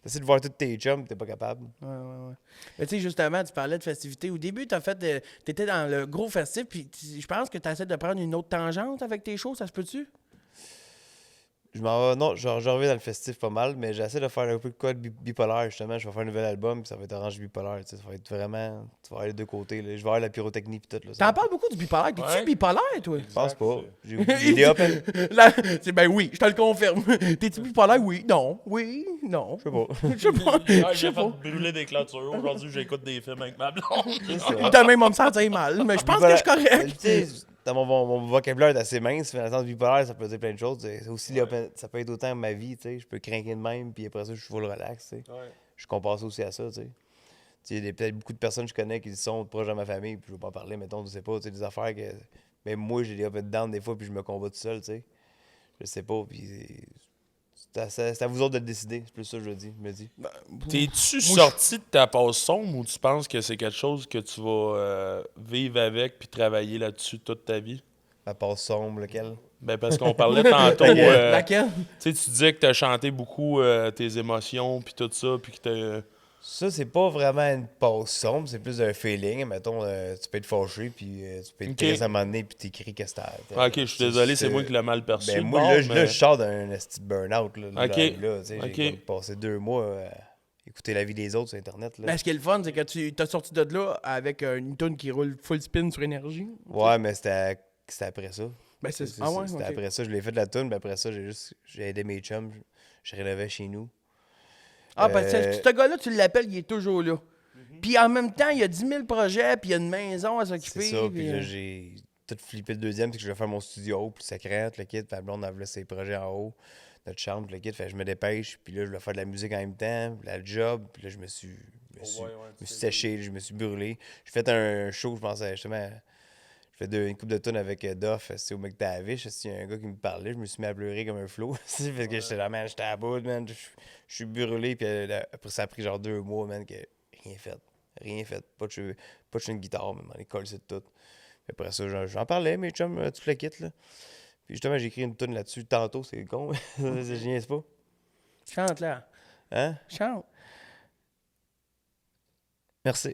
T'essaies de voir tous tes chums, t'es pas capable. Ouais. Mais tu sais, justement, tu parlais de festivités. Au début, t'étais dans le gros festif, puis je pense que t'essaies de prendre une autre tangente avec tes shows, ça se peut-tu? Je m'en vais, non, je reviens dans le festif pas mal, mais j'essaie de faire un peu de quoi de bipolaire, justement. Je vais faire un nouvel album, puis ça va être orange bipolaire, tu sais. Ça va être vraiment. Tu vas avoir les deux côtés, là. Je vais avoir la pyrotechnie, puis tout, là. T'en parles beaucoup du bipolaire. T'es-tu Ouais. bipolaire, toi? Je pense pas. J'ai des up and- Ben oui, je te le confirme. T'es-tu bipolaire? Oui, non. Oui, non. Je sais pas. Je sais pas. Ouais, Je j'ai sais pas. fait brûler des clôtures. Aujourd'hui, j'écoute des films avec ma blonde. C'est ça. Demain, il va me sentir mal, mais je pense que je suis correct. Tu sais, dans mon vocabulaire est assez mince, mais dans le sens bipolaire, ça peut dire plein de choses. C'est aussi ça peut être autant ma vie, tu sais. Je peux craquer de même, puis après ça, je suis full relax, tu sais. Ouais. Je compare ça aussi à ça, tu sais. Tu sais, il y a peut-être beaucoup de personnes que je connais qui sont proches de ma famille, puis je veux pas en parler, mettons, je sais pas, tu sais, des affaires que. Même moi, j'ai des up and down des fois, puis je me combats tout seul, tu sais. Je sais pas, puis. C'est à vous autres de le décider, c'est plus ça que je me dis. T'es-tu sorti de ta pause sombre ou tu penses que c'est quelque chose que tu vas vivre avec puis travailler là-dessus toute ta vie? La passe sombre, lequel? Ben parce qu'on parlait tantôt. Laquelle? Tu sais, tu disais que t'as chanté beaucoup tes émotions puis tout ça, puis que t'as. Ça, c'est pas vraiment une pause sombre, c'est plus un feeling. Mettons, tu peux être fâché, puis tu peux être triste à un moment donné, puis t'écris qu'est-ce que t'as. Ah, ok, je suis désolé, c'est moi qui l'ai mal perçu. Ben, moi, Bon, là, mais- je sors d'un petit burn-out. Là, Ok. là, tu sais, Ok. J'ai comme passé 2 mois à écouter la vie des autres sur Internet. Là. Ben, ce qui est le fun, c'est que tu t'as sorti de là avec une toune qui roule full spin sur énergie. Ouais, mais c'était après ça. Ben, c'est C'était ah ouais, ok. après ça, je l'ai fait de la tune, puis après ça, j'ai aidé mes chums. Je rénovais chez nous. Ah, parce que ce gars-là, tu l'appelles, il est toujours là. Puis en même temps, il y a 10 000 projets, puis il y a une maison à s'occuper. C'est ça, puis là, j'ai tout flippé le deuxième, c'est que je vais faire mon studio, puis ça crée le kit, puis la blonde avait ses projets en haut, notre chambre, puis le kit, fait que je me dépêche, puis là, je vais faire de la musique en même temps, puis là, le job, puis là, je me suis séché, je me suis brûlé. J'ai fait un show, je pensais, justement, je fais une couple de tonnes avec Duff, c'est au McTavish, il y a un gars qui me parlait, je me suis mis à pleurer comme un flot, parce que j'étais là, man, j'étais à bout, man, je suis brûlé, puis après ça a pris genre 2 mois, man, que rien fait, pas de une guitare, même, dans l'école, c'est tout. Puis après ça, j'en parlais, mes chums, tout le kit, là. Puis justement, j'ai écrit une tonne là-dessus tantôt, c'est con, je niaise pas. Chante là. Hein? Chante. Merci.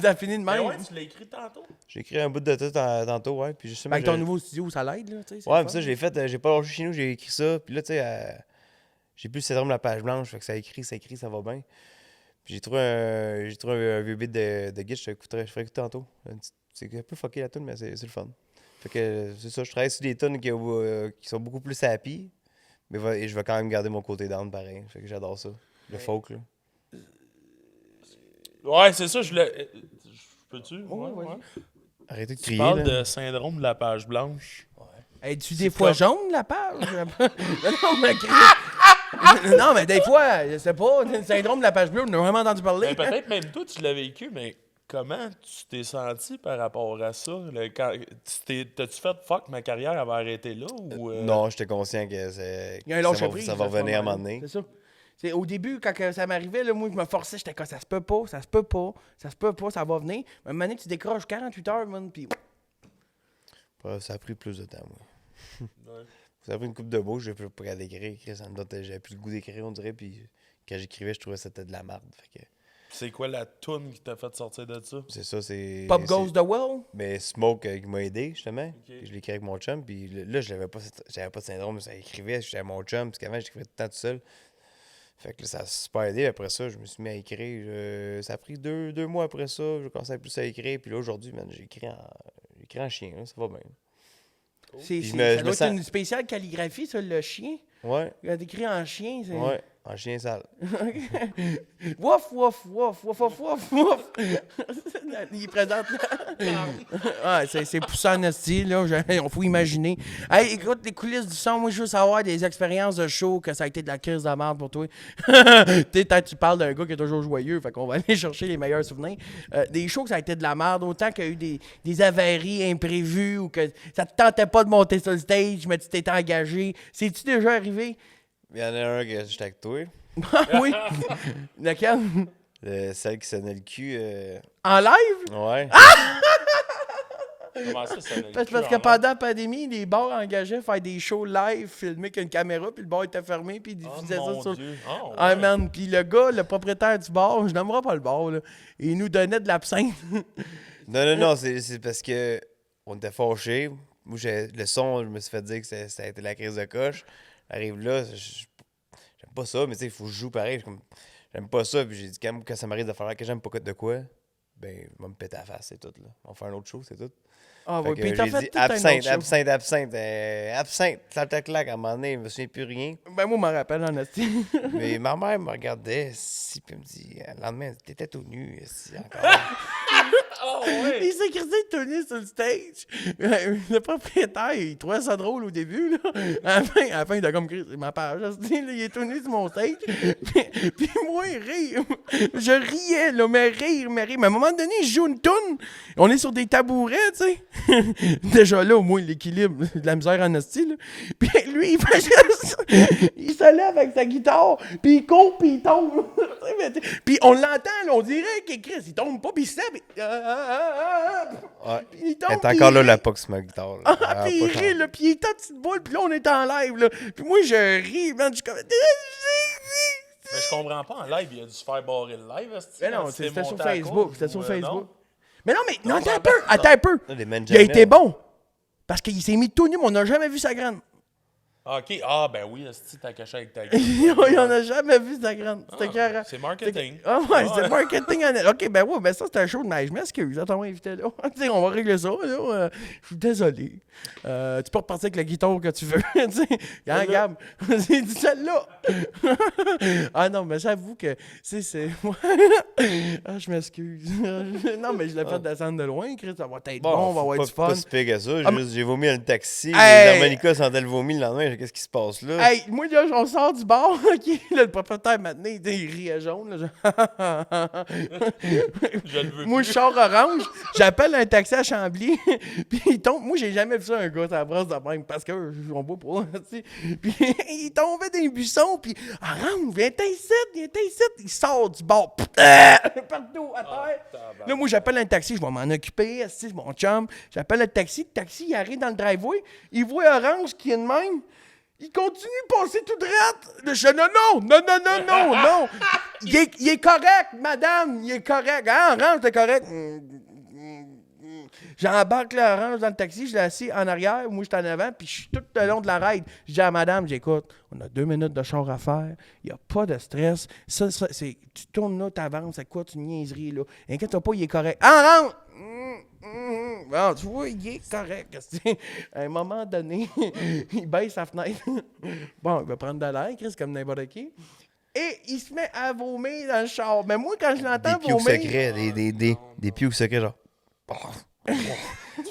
T'as fini de Ben même. ouais, tu l'as écrit tantôt. J'ai écrit un bout de tout tantôt, ouais, puis justement... Avec ton nouveau studio, ça l'aide, là, tu sais. c'est Ouais, le mais fun. ça, je l'ai fait, j'ai pas lâché chez nous, j'ai écrit ça, puis là, tu sais, j'ai plus le syndrome de la page blanche, fait que ça écrit, ça va bien. Puis j'ai trouvé un vieux beat de Git, je ferai écouter tantôt. Une petite c'est un peu fucké la tune, mais c'est le fun. Fait que c'est ça, je travaille sur des tunes qui sont beaucoup plus happy, mais et je vais quand même garder mon côté down pareil. Fait que j'adore ça. Le folk, là. Ouais, c'est ça, je peux-tu? Ouais, vas-y. ouais. Arrêtez de Tu crier, parles là. de syndrome de la page blanche. Es-tu C'est des fois comme- jaune, la page? Non, mais Chris. Non, mais des fois, je sais pas, le syndrome de la page bleue, on a vraiment entendu parler. Ben, peut-être même toi, tu l'as vécu, mais comment tu t'es senti par rapport à ça? T'as-tu fait « fuck, ma carrière elle va arrêter là » ou... Non, j'étais conscient que c'est Il y a un ça lâcher va, prise. ça va à ce revenir à un moment-là. moment donné. C'est ça. Au début, quand ça m'arrivait, là, moi, je me forçais, j'étais comme ça se peut pas, ça se peut pas, ça se peut pas, ça va venir. Mais à un moment donné, tu décroches 48 heures, man, puis Ça a pris plus de temps, moi. Ouais. Ça a pris une coupe de beau, j'ai plus pas d'écrire. J'avais plus le goût d'écrire, on dirait. Puis quand j'écrivais, je trouvais que c'était de la merde. Fait que C'est quoi la toune qui t'a fait sortir de ça? c'est ça, c'est. Pop Goes the Well. Mais Smoke qui m'a aidé, justement. Ok. Je l'ai écrit avec mon chum. Puis là, j'avais pas de syndrome, ça écrivait. J'étais mon chum. Parce qu'avant, j'écrivais tout le temps tout seul. Fait que là, ça a super aidé. Après ça, je me suis mis à écrire. Ça a pris deux mois après ça. Je commençais plus à écrire. Puis là, aujourd'hui, man, j'écris en chien. Là, ça va bien. Puis Ça je me doit être sens- une spéciale calligraphie, ça, le chien. Ouais, Il a écrit en chien. C'est... ouais, en chien sale. Wouf, wouf, wouf, wouf, wouf, wouf, wouf. Il présente là. C'est poussant en esti, là. On faut imaginer. Hey, écoute, les coulisses du son, moi, je veux savoir des expériences de show que ça a été de la crise de merde pour toi. Tu parles d'un gars qui est toujours joyeux, fait qu'on va aller chercher les meilleurs souvenirs. Des shows que ça a été de la merde, autant qu'il y a eu des avaries imprévues ou que ça te tentait pas de monter sur le stage, mais tu t'étais engagé. C'est-tu déjà arrivé? Il y en a un que j'étais avec toi. Ah oui? Lequel? Celle qui sonnait le cul. En live? Ouais. Comment ça, ça Parce que pendant la pandémie, les bars engageaient à faire des shows live, filmés avec une caméra, puis le bar était fermé, puis ils diffusaient ça sur... Dieu. Ah, man, puis le gars, le propriétaire du bar, je n'aimerais pas le bar, là, il nous donnait de l'absinthe. Non, c'est parce que on était fâchés. Moi, le son, je me suis fait dire que ça a été la crise de coche. Arrive là, j'aime pas ça, mais tu sais, il faut que je joue pareil. J'aime pas ça, puis j'ai dit quand même que ça m'arrive de faire que j'aime pas de quoi, ben, il va me péter la face, c'est tout, là. On va faire un autre show, c'est tout. Ah, Fait ouais, que puis t'as j'ai fait dit tout un autre show. absinthe, clac, à un moment donné, je me souviens plus rien. Ben, moi, je m'en rappelle, en esti. Mais ma mère me regardait, puis elle me dit, le lendemain, t'étais tout nu, encore. Il s'est crissé Tony sur le stage. Le propriétaire, il trouvait ça drôle au début, là. À la fin il a comme crié, c'est ma page. Il est Tony sur mon stage. Puis moi, il rit. Je riais, là, mais rire. Mais à un moment donné, je joue une toune. On est sur des tabourets, tu sais. Déjà là, au moins, l'équilibre, de la misère en hostie, là. Puis lui, il fait juste... Il se lève avec sa guitare, puis il court, puis il tombe. Puis on l'entend, là, on dirait qu'il crie, il tombe pas, puis il se lève, puis... Ouais. Puis il tombe, Elle est puis encore il là, rit. la pox ma guitare. Là. Ah, puis pas il rit, changé. là, puis il est en petite boule, puis là, on est en live, là. Puis moi, je ris, man, je suis comme... Mais je comprends pas, en live, il a dû se faire barrer le live. Mais non, c'était sur Facebook, c'était sur Facebook. Mais non, mais, non, attends un peu. Là, des Il a Benjamins. été bon. Parce qu'il s'est mis tout nu, mais on n'a jamais vu sa graine. Ok, ah ben oui, esti, t'as caché avec ta gueule. On n'a jamais vu sa graine. C'était carré. C'est marketing. Ah ouais, c'est marketing en... OK, ben ouais, ben ça, c'était un show de neige. Je m'excuse, attends, invité là. Tu sais, on va régler ça, là. Je suis désolé. Tu peux repartir avec la guitare que tu veux. Tu sais, hein, Gab? C'est dit celle-là. Ah non, mais j'avoue que, c'est... Ah, je m'excuse. Non, mais je l'ai fait descendre de loin, Chris. Ça va être bon, on va avoir du fun. Pas si pire que ça. Ah, Juste, j'ai vomi dans le taxi. Hey! Les harmonicas sentaient le vomi le lendemain. Qu'est-ce qui se passe là? Hey, moi, là, on sort du bar, OK? Là, le propriétaire, maintenant, il riait jaune, là, genre... Je le veux Moi, je sors orange, j'appelle un taxi à Chambly, puis il tombe. Moi, j'ai jamais vu ça, un gars, ça brasse de même, parce que on boit pas, tu sais. Puis il tombait dans les buissons, puis orange, viens ici. Il sort du bar, partout, à terre. Là, moi, j'appelle un taxi, je vais m'en occuper, c'est mon chum. J'appelle le taxi, il arrive dans le driveway, il voit orange qui est de même. Il continue de passer tout droit. Je dis non. Il est correct, madame, il est correct. Hein, Orange, t'es correct. J'embarque l'Orange dans le taxi, je l'ai assis en arrière, moi j'étais en avant, puis je suis tout le long de la ride. Je dis à madame, j'écoute, on a 2 minutes de char à faire, il n'y a pas de stress. Ça, c'est, tu tournes là, t'avances, c'est quoi, tu niaiseries là. Inquiète-toi pas, il est correct. Orange! Bon, tu vois, il est correct. À un moment donné, il baisse sa fenêtre. Bon, il va prendre de l'air, Chris, comme n'importe qui. Et il se met à vomir dans le char. Mais moi, quand je l'entends Des pukes vomir... secrets, des pukes secrets, genre. Tu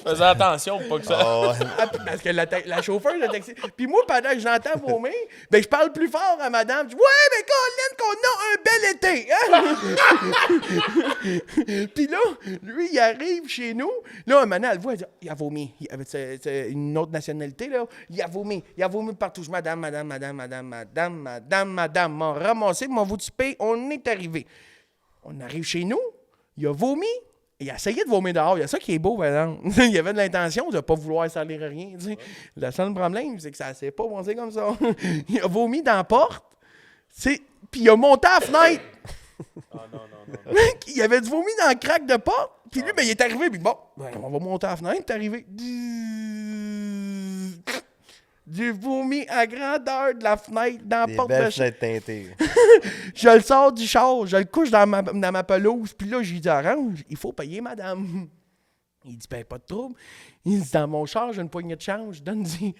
faisais attention pour pas que ça. Oh, Ah, parce que la chauffeur de taxi. Puis moi, pendant que j'entends vomir, ben je parle plus fort à madame. Je dis, ouais, mais Colin, qu'on a un bel été. Hein? Puis là, lui, il arrive chez nous. Là, un moment, elle voit, elle dit, il a vomi. Il avait c'est une autre nationalité, là. Il a vomi partout. Je, madame. M'ont ramassé, m'ont vous tué. On est arrivé. On arrive chez nous. Il a vomi. Il a essayé de vomir dehors. Il y a ça qui est beau, par exemple. Il avait de l'intention de ne pas vouloir salir rien. Tu sais. Le seul problème, c'est que ça ne s'est pas passé comme ça. Il a vomi dans la porte. Puis il a monté à la fenêtre. Non. Il avait du vomi dans le crack de porte. Puis lui, ben, il est arrivé. Puis bon, ben, on va monter à la fenêtre. Il est arrivé. Du vomi à grandeur de la fenêtre dans la des porte belles de chez. fenêtres teintées. Je le sors du char, je le couche dans ma pelouse, puis là, j'ai dit, Orange, il faut payer madame. Il dit, ben, pas de trouble. Il dit, dans mon char, j'ai une poignée de change. Il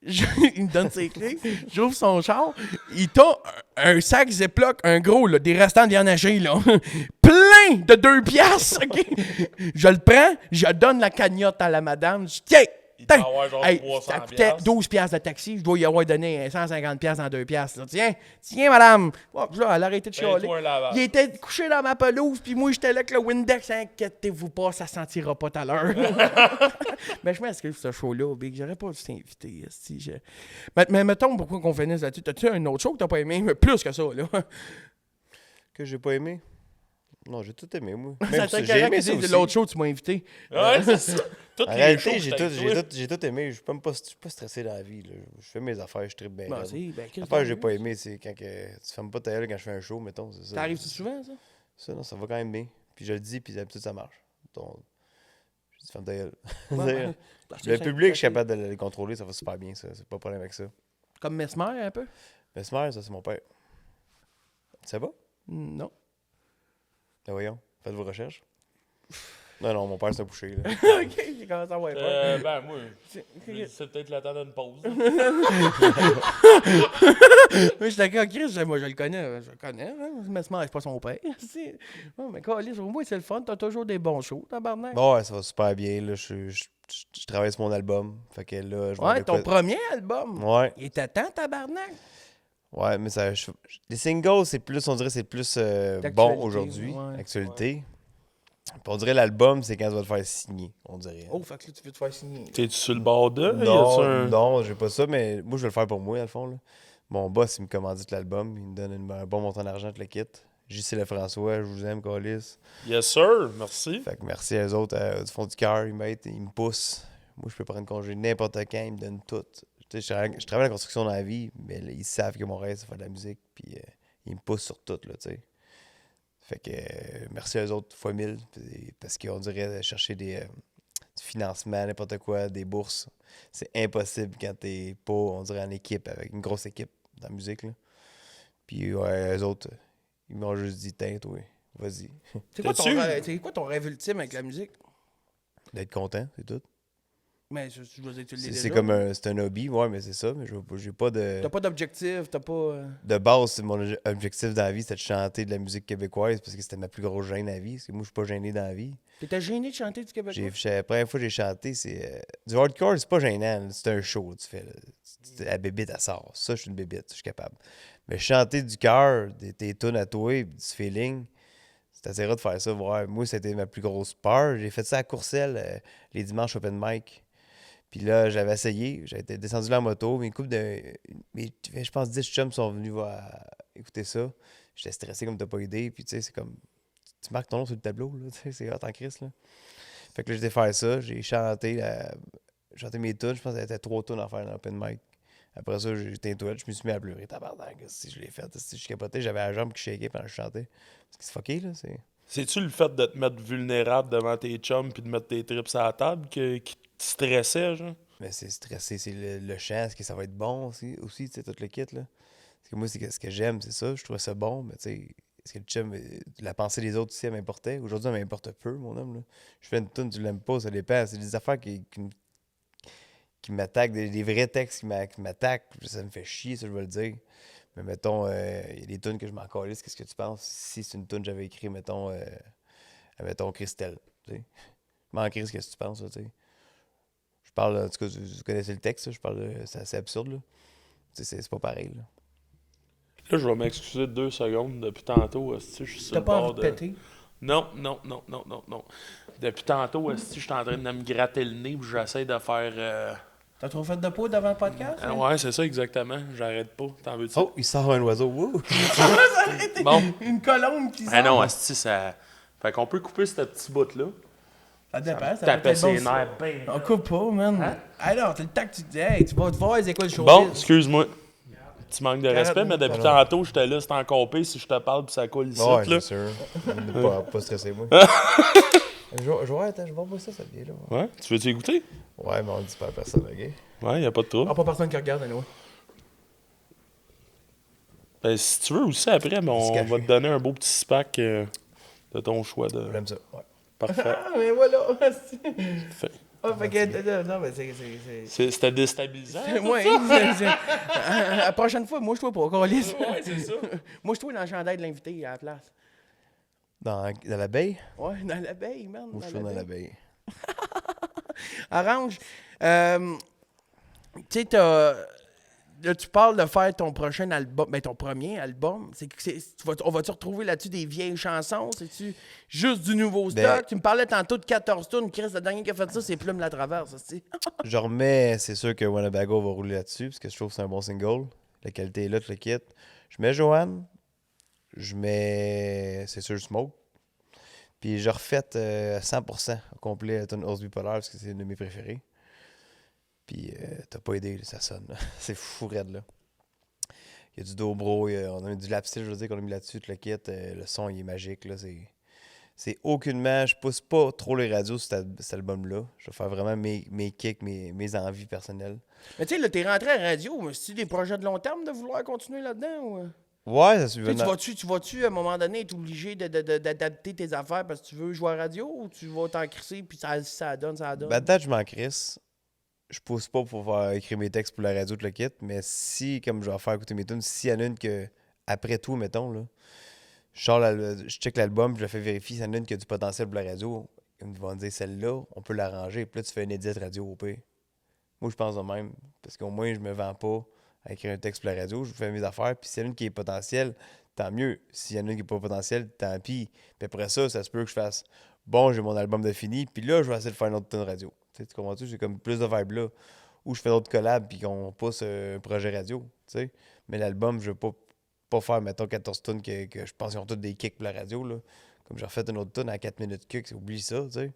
me donne ses clés, j'ouvre son char, il t'a un sac Ziploc, un gros, là, des restants de viande hachée, là, plein de 2 piastres, OK? Je le prends, je donne la cagnotte à la madame, je dis, tiens! Il doit avoir genre 300 ça coûtait piastres. 12 piastres de taxi, je dois y avoir donné 150 piastres dans 2 piastres. Là. Tiens, madame. Oh, puis là, elle a arrêté de chialer. Paye-toi un lavage. Il était couché dans ma pelouse, puis moi, j'étais là avec le Windex. Inquiétez-vous pas, ça sentira pas tout à l'heure. Mais je m'excuse pour ce show-là, Big. J'aurais pas dû t'inviter. Mais mettons, pourquoi qu'on finisse là-dessus? T'as-tu un autre show que t'as pas aimé? Mais plus que ça, là. Que j'ai pas aimé? Non, j'ai tout aimé, moi. Ça Même t'a ça, j'ai aimé ça de aussi. l'autre show, tu m'as invité. Ouais, c'est ça. Toutes En les shows, réalité, j'étais j'ai tout aimé. Je suis pas stressé dans la vie. Là. Je fais mes affaires, je tripe bien. Ben, raide. c'est, ben, qu'est-ce L'affaire que que j'ai pas aimé, c'est quand tu fermes pas ta gueule quand je fais un show, mettons. C'est ça. T'arrives-tu souvent, ça? Ça, non, ça va quand même bien. Puis je le dis, puis d'habitude, ça marche. Donc, je dis, ferme ta gueule. Ouais, Le public, je suis capable de le contrôler, ça va super bien, ça. C'est pas de problème avec ça. Comme Mesmer, un peu? Mais Smart, ça, c'est mon père. Ça va? Non. Ben voyons, faites vos recherches. Non, mon père s'est couché, là. OK, j'ai commencé à avoir peur. Ben, moi, c'est peut-être le temps d'une pause. Oui, j'étais d'accord, Chris, moi je le connais, hein? Mesmer, c'est pas son père. Ouais, mais Carlis, au moins c'est le fun, t'as toujours des bons shows, tabarnak. Bon, ouais, ça va super bien, là. Je travaille sur mon album. Fait que là, je vais Ouais, ton premier album. Ouais. Il était temps, tabarnak. Ouais, mais ça. Les singles, c'est plus, on dirait, c'est plus D'actualité, bon aujourd'hui. ouais. Actualité. Puis on dirait l'album, c'est quand tu vas le faire signer, on dirait. Oh, fait que là, tu veux te faire signer. T'es-tu sur le bord de? Non, j'ai pas ça, mais moi, je vais le faire pour moi, à le fond. Là. Mon boss, il me commandite l'album, il me donne un bon montant d'argent, je le quitte. JC Lefrançois, je vous aime, Calis. Yes, sir. Merci. Fait que merci à eux autres, du fond du cœur, ils m'aident, ils me poussent. Moi, je peux prendre congé n'importe quand, ils me donnent tout. Tu sais, je travaille la construction dans la vie, mais là, ils savent que mon rêve, c'est faire de la musique, puis ils me poussent sur tout, là, tu sais. Fait que merci à eux autres fois 1000, parce qu'on dirait chercher du financement, n'importe quoi, des bourses. C'est impossible quand t'es pas, on dirait, en équipe, avec une grosse équipe dans la musique, là. Puis ouais, eux autres, ils m'ont juste dit, tiens, toi, vas-y. C'est quoi ton rêve ultime avec la musique? D'être content, c'est tout. Mais je veux dire, tu l'es C'est déjà. comme c'est un hobby, ouais, mais c'est ça, mais j'ai pas de... T'as pas d'objectif, t'as pas... De base, mon objectif dans la vie, c'était de chanter de la musique québécoise parce que c'était ma plus grosse gêne dans la vie. Parce que moi, je suis pas gêné dans la vie. T'étais gêné de chanter du Québec? La première fois que j'ai chanté, c'est... du hardcore, c'est pas gênant. C'est un show, tu fais. Là. La bébite, elle sort. Ça, je suis une bébite, je suis capable. Mais chanter du cœur, tes tunes à toi, du feeling, c'est assez rare de faire ça. Ouais, moi, c'était ma plus grosse peur. J'ai fait ça à Courcelles, les dimanches open mic. Puis là, j'avais essayé, j'étais descendu là en moto, mais une couple de... je pense 10 chums sont venus écouter ça. J'étais stressé comme t'as pas idée, puis tu sais, c'est comme... Tu marques ton nom sur le tableau, là, tu sais, c'est hot en crise, là. Fait que là, j'étais faire ça, j'ai chanté mes tunes, je pense que c'était 3 tunes à faire dans l'open mic. Après ça, j'étais toilette, je me suis mis à pleurer, tabarnak, si je l'ai fait, si je capotais, j'avais la jambe qui shakeait pendant que je chantais. C'est fucké, là, c'est... C'est-tu le fait de te mettre vulnérable devant tes chums puis de mettre tes trips à la table qui te stressait, genre? Mais c'est stressé, c'est le chant, est-ce que ça va être bon aussi tu sais, tout le kit, là. Parce que moi, c'est ce que j'aime, c'est ça, je trouvais ça bon, mais tu sais, parce que le chum, la pensée des autres aussi, elle m'importait. Aujourd'hui, elle m'importe peu, mon homme. Là. Je fais une tune, tu l'aimes pas, ça dépend. C'est des affaires qui m'attaquent, des vrais textes qui m'attaquent. Ça me fait chier, ça, je vais le dire. Mais mettons, il y a des tunes que je m'en calisse. Qu'est-ce que tu penses? Si c'est une tune que j'avais écrite, mettons Christelle. Tu sais. Je m'en crisse, qu'est-ce que tu penses, là, tu sais. Je parle, en tout cas, vous connaissez le texte, là, je parle, c'est assez absurde, là. Tu sais, c'est pas pareil, là. Là, je vais m'excuser 2 secondes. Depuis tantôt, je suis sur T'as le pas bord envie de de... péter? Non. Depuis tantôt, je suis en train de me gratter le nez, puis j'essaie de faire... T'as trop fait de poudre avant le podcast? hein? Ouais, c'est ça, exactement. J'arrête pas. T'en veux-tu? Oh, il sort un oiseau, wouh! Bon. Une colombe qui sort. Ah non, asti, ça... Fait qu'on peut couper ce petit bout-là. Ça dépend. Ça Taper peut être ses bon, ça. nerfs ben. On coupe pas, man. Hein? Alors, t'as le temps que tu dis, hey, tu vas te voir les écoles de showbiz. Bon, excuse-moi. Petit manque de respect, mais depuis Alors. tantôt, j'étais là, c'est encore pire si je te parle puis ça coule ici, Ouais, là. c'est sûr. Pas stressé, moi. Attends, je vais voir ça vient là. Ouais, tu veux-tu écouter? Ouais, mais on dit pas à personne, ok? Ouais, y a pas de trouble. Ah, pas personne qui regarde, anyway. Ben, si tu veux aussi, après, ben, on va te donner un beau petit pack de ton choix de... J'aime ça, ouais. Parfait. Ah, mais voilà. Fait- Ah, fait que, non, mais c'est... C'était déstabilisant. Moi, la prochaine fois, moi, je trouve pas, câlisse. Ouais, c'est ça. Moi, je trouve dans le chandail de l'invité à la place. Dans l'abeille? Ouais, dans l'abeille, man. Ou je suis dans l'abeille? Arrange. Tu sais, là, tu parles de faire ton prochain album, ben ton premier album. On va-tu retrouver là-dessus des vieilles chansons? C'est-tu juste du nouveau stock? Ben- Tu me parlais tantôt de 14 tunes. Chris, le dernier qui a fait ça, c'est Plume la Traverse. Je remets, c'est sûr que Winnebago va rouler là-dessus, parce que je trouve que c'est un bon single. La qualité est là, tu le quittes. Je mets Joanne. Je mets, c'est sûr, Smoke. Puis je refais 100% au complet la tune Horse Bipolaire, parce que c'est une de mes préférées. Puis t'as pas aidé, là, ça sonne. Là. C'est fou raide, là. Il y a du dobro, on a du lapsteel, je veux dire, qu'on a mis là-dessus, tout le kit. Le son, il est magique, là. C'est aucunement... Je pousse pas trop les radios sur cet album-là. Je vais faire vraiment mes kicks, mes envies personnelles. Mais tu sais, là, t'es rentré à la radio. Mais c'est-tu des projets de long terme de vouloir continuer là-dedans? Ou... Ouais, ça suit Tu sais, tu vas-tu, à un moment donné, être obligé d'adapter tes affaires parce que tu veux jouer à la radio ou tu vas t'en crisser puis ça donne, ça donne? Ben, peut-être je m'en crisse. Je pousse pas pour faire écrire mes textes pour la radio, tout le kit. Mais si, comme je vais faire écouter mes tunes, s'il y en a une que, après tout, mettons, là, je check l'album, je le fais vérifier, s'il y en a une qui a du potentiel pour la radio, ils vont me dire celle-là, on peut l'arranger. Puis là, tu fais une édite radio au pire. Moi, je pense de même. Parce qu'au moins, je me vends pas à écrire un texte pour la radio. Je fais mes affaires. Puis s'il y en a une qui est potentielle, tant mieux. S'il y en a une qui n'est pas potentielle, tant pis. Puis après ça se peut que je fasse bon, j'ai mon album de fini. Puis là, je vais essayer de faire une autre tune radio. Tu comprends-tu? J'ai comme plus de vibe là. Ou je fais d'autres collabs puis qu'on pousse un projet radio. T'sais. Mais l'album, je veux pas faire, mettons, 14 tunes que je pense qu'ils ont toutes des kicks pour la radio. Là. Comme j'ai refait une autre tune à 4 minutes kick, oublie ça, tu sais.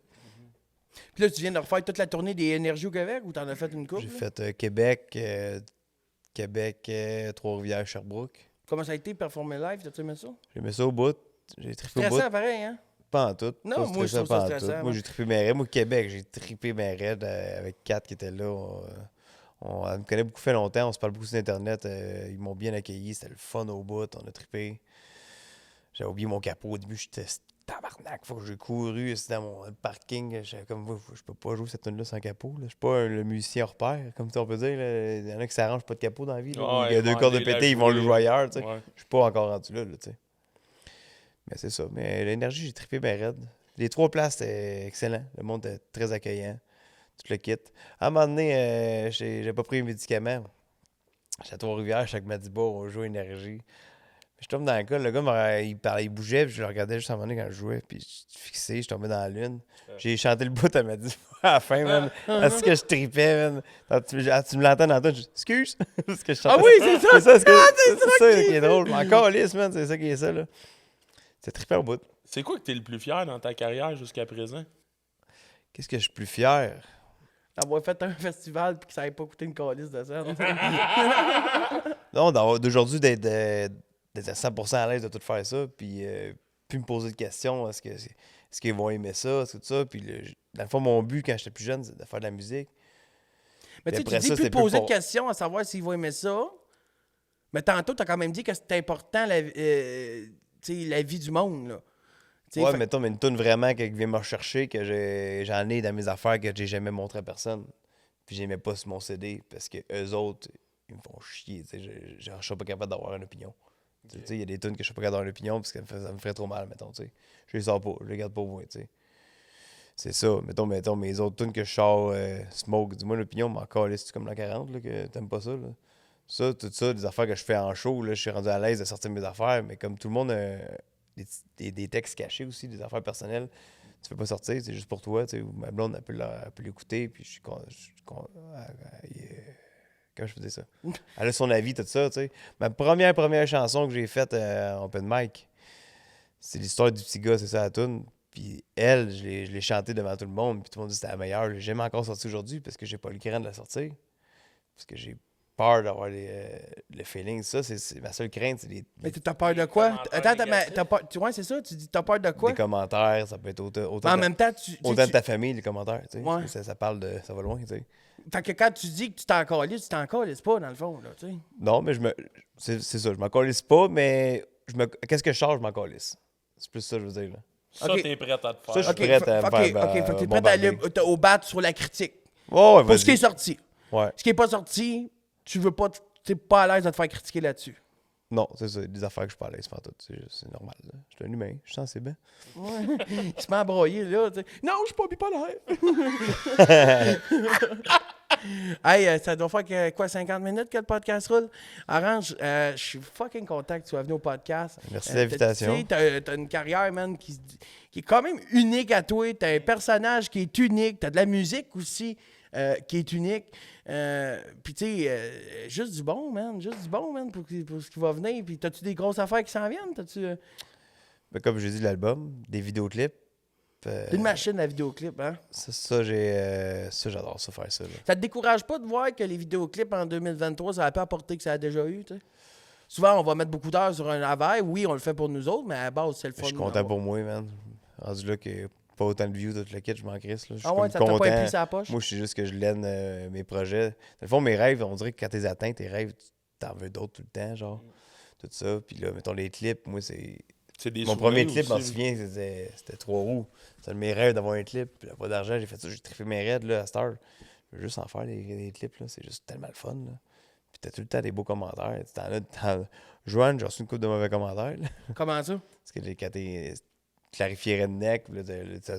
Puis là, tu viens de refaire toute la tournée des Énergies au Québec ou t'en as fait une couple? J'ai fait Québec, Trois-Rivières, Sherbrooke. Comment ça a été performer live? T'as-tu aimé ça? J'ai mis ça au bout. J'ai trippé au bout. Stressant, pareil, hein? Pas en tout. Non, Pas moi, je stressant, trouve ça pas en tout. stressant, Moi, ouais. j'ai trippé mes raids. Moi, Québec, j'ai trippé mes raids avec Kat qui était là. On me connaît beaucoup fait longtemps. On se parle beaucoup sur Internet. Ils m'ont bien accueilli. C'était le fun au bout. On a trippé. J'avais oublié mon capot. Au début, j'étais tabarnak. Faut que j'ai couru. C'était dans mon parking. J'avais comme, je peux pas jouer cette tune-là sans capot. Là. Je suis pas le musicien hors pair, comme on peut dire. Là. Il y en a qui s'arrangent pas de capot dans la vie. Là. Ouais, Il y a deux cordes de pété, ils vont le jouer ailleurs. Tu sais. Ouais. Je suis pas encore rendu là, tu sais. Mais c'est ça. Mais l'énergie, j'ai trippé mes raids. Les 3 places, c'était excellent. Le monde était très accueillant. Tu le quittes. À un moment donné, j'ai pas pris les médicaments. J'étais à Trois-Rivières, chaque m'a dit, bon, on joue énergie. Je tombe dans le cas, le gars, il bougeait, puis je le regardais juste à un moment donné quand je jouais, puis je fixé, je tombais dans la lune. J'ai chanté le bout, elle m'a dit, à la fin, man, est-ce que je tripais, man? Tu me l'entends dans toi, je dis, excuse, parce que je chantais. Ah oui, c'est ça! C'est ça, c'est ça qui est drôle. Encore lisse, man, c'est ça qui est ça, là. C'est trippé au bout. C'est quoi que t'es le plus fier dans ta carrière jusqu'à présent? Qu'est-ce que je suis plus fier? D'avoir fait un festival puis que ça n'avait pas coûté une calice de scène. Non, d'aujourd'hui, d'être à 100% à l'aise de tout faire ça, puis me poser de questions, est-ce qu'ils vont aimer ça, est-ce que tout ça, puis dans le fond, mon but, quand j'étais plus jeune, c'est de faire de la musique. Mais tu sais, après tu dis ça, plus c'était poser plus de questions à savoir s'ils vont aimer ça. Mais tantôt, tu as quand même dit que c'était important la vie du monde, là. Tu sais, Ouais, fait- mettons, mais une toune vraiment qui vient me rechercher, que j'en ai dans mes affaires que j'ai jamais montré à personne. Puis j'aimais pas sur mon CD parce que eux autres, ils me font chier. Tu sais, je suis pas capable d'avoir une opinion. Tu sais, il y a des tunes que je suis pas capable d'avoir une opinion parce que ça me ferait trop mal, mettons. Tu sais. Je les sors pas, je les garde pour moi. Tu sais. C'est ça. Mettons, mes autres tunes que je sors, Smoke, dis-moi une opinion, mais encore là, c'est comme la 40 là, que t'aimes pas ça. Là. Ça, tout ça, des affaires que je fais en show, là, je suis rendu à l'aise de sortir mes affaires, mais comme tout le monde a des textes cachés aussi, des affaires personnelles, tu peux pas sortir, c'est juste pour toi, tu sais, ma blonde, elle peut l'écouter, puis je suis comment je faisais ça? Elle a son avis, tout ça, tu sais. Ma première chanson que j'ai faite en open mic, c'est l'histoire du petit gars, c'est ça la toune. Puis elle, je l'ai chantée devant tout le monde, puis tout le monde dit que c'était la meilleure. Je l'ai jamais encore sortie aujourd'hui parce que j'ai pas le cran de la sortir. Parce que j'ai peur d'avoir le feeling. Ça, c'est ma seule crainte, c'est Mais t'as peur de quoi? commentaires Attends, mais négatifs. t'as peur... Ouais, c'est ça, tu dis t'as peur de quoi? des commentaires, ça peut être Mais autant, en même temps, autant de ta famille, les commentaires, tu sais. Ouais. Ça parle de... Ça va loin, tu sais. Fait que quand tu dis que tu t'en calisses, tu t'en calisses pas, dans le fond, là, tu sais. Non, mais c'est ça, je m'en calisse pas, mais qu'est-ce que je charge, je m'en calisse. C'est plus ça, je veux dire, là. Ça, Ok. t'es prête à te faire. Ça, je suis OK, prête à me OK, faire OK, fait que t'es prêt à bombarder. aller au bat sur la critique. Ouais, ouais, Pour ce qui est vas-y. sorti. Ouais. Ce qui est pas sorti, tu veux pas... T'es pas à l'aise de te faire critiquer là-dessus. Non, c'est ça, des affaires que je suis pas à l'aise, pas tout. C'est normal, là. Je suis un humain, je suis sensible. Ouais. Il se met à broyer, là. Tu sais. Non, je suis pas bipolaire. Hey, ça doit faire quoi, 50 minutes que le podcast roule? Orange, je suis fucking content que tu sois venu au podcast. Merci de l'invitation. Tu sais, t'as une carrière, man, qui est quand même unique à toi. T'as un personnage qui est unique. T'as de la musique aussi qui est unique. Puis, tu sais, juste du bon, man. Juste du bon, man, pour ce qui va venir. Puis, t'as-tu des grosses affaires qui s'en viennent? T'as-tu... Ben, comme j'ai dit, l'album, des vidéoclips. T'es une machine à vidéoclip, hein? Ça, j'adore ça, faire ça. Là. Ça te décourage pas de voir que les vidéoclips en 2023, ça a pas apporté que ça a déjà eu, tu sais? Souvent, on va mettre beaucoup d'heures sur un avail. Oui, on le fait pour nous autres, mais à la base, c'est le fun. Je suis content pour moi, man. Rendu là que pas autant de views, tout le kit, je m'en crisse. Là. Je suis Ah ouais, comme ça t'a pas content. impris sa poche? Moi, je suis juste que je laine mes projets. Dans le fond, mes rêves, on dirait que quand t'es atteint, tes rêves, tu t'en veux d'autres tout le temps, genre. Tout ça. Puis là, mettons les clips, moi, c'est. C'est des Mon premier souvenirs clip, je m'en aussi. souviens, c'était 3 roues. C'était mes rêves d'avoir un clip. Puis là, pas d'argent, j'ai fait ça, j'ai trippé mes raids là, à Star. Je veux juste en faire des clips, là. C'est juste tellement le fun, là. Puis t'as tout le temps des beaux commentaires. Joanne, j'ai reçu une couple de mauvais commentaires, là. Comment ça? Parce que quand t'es clarifié redneck, puis là,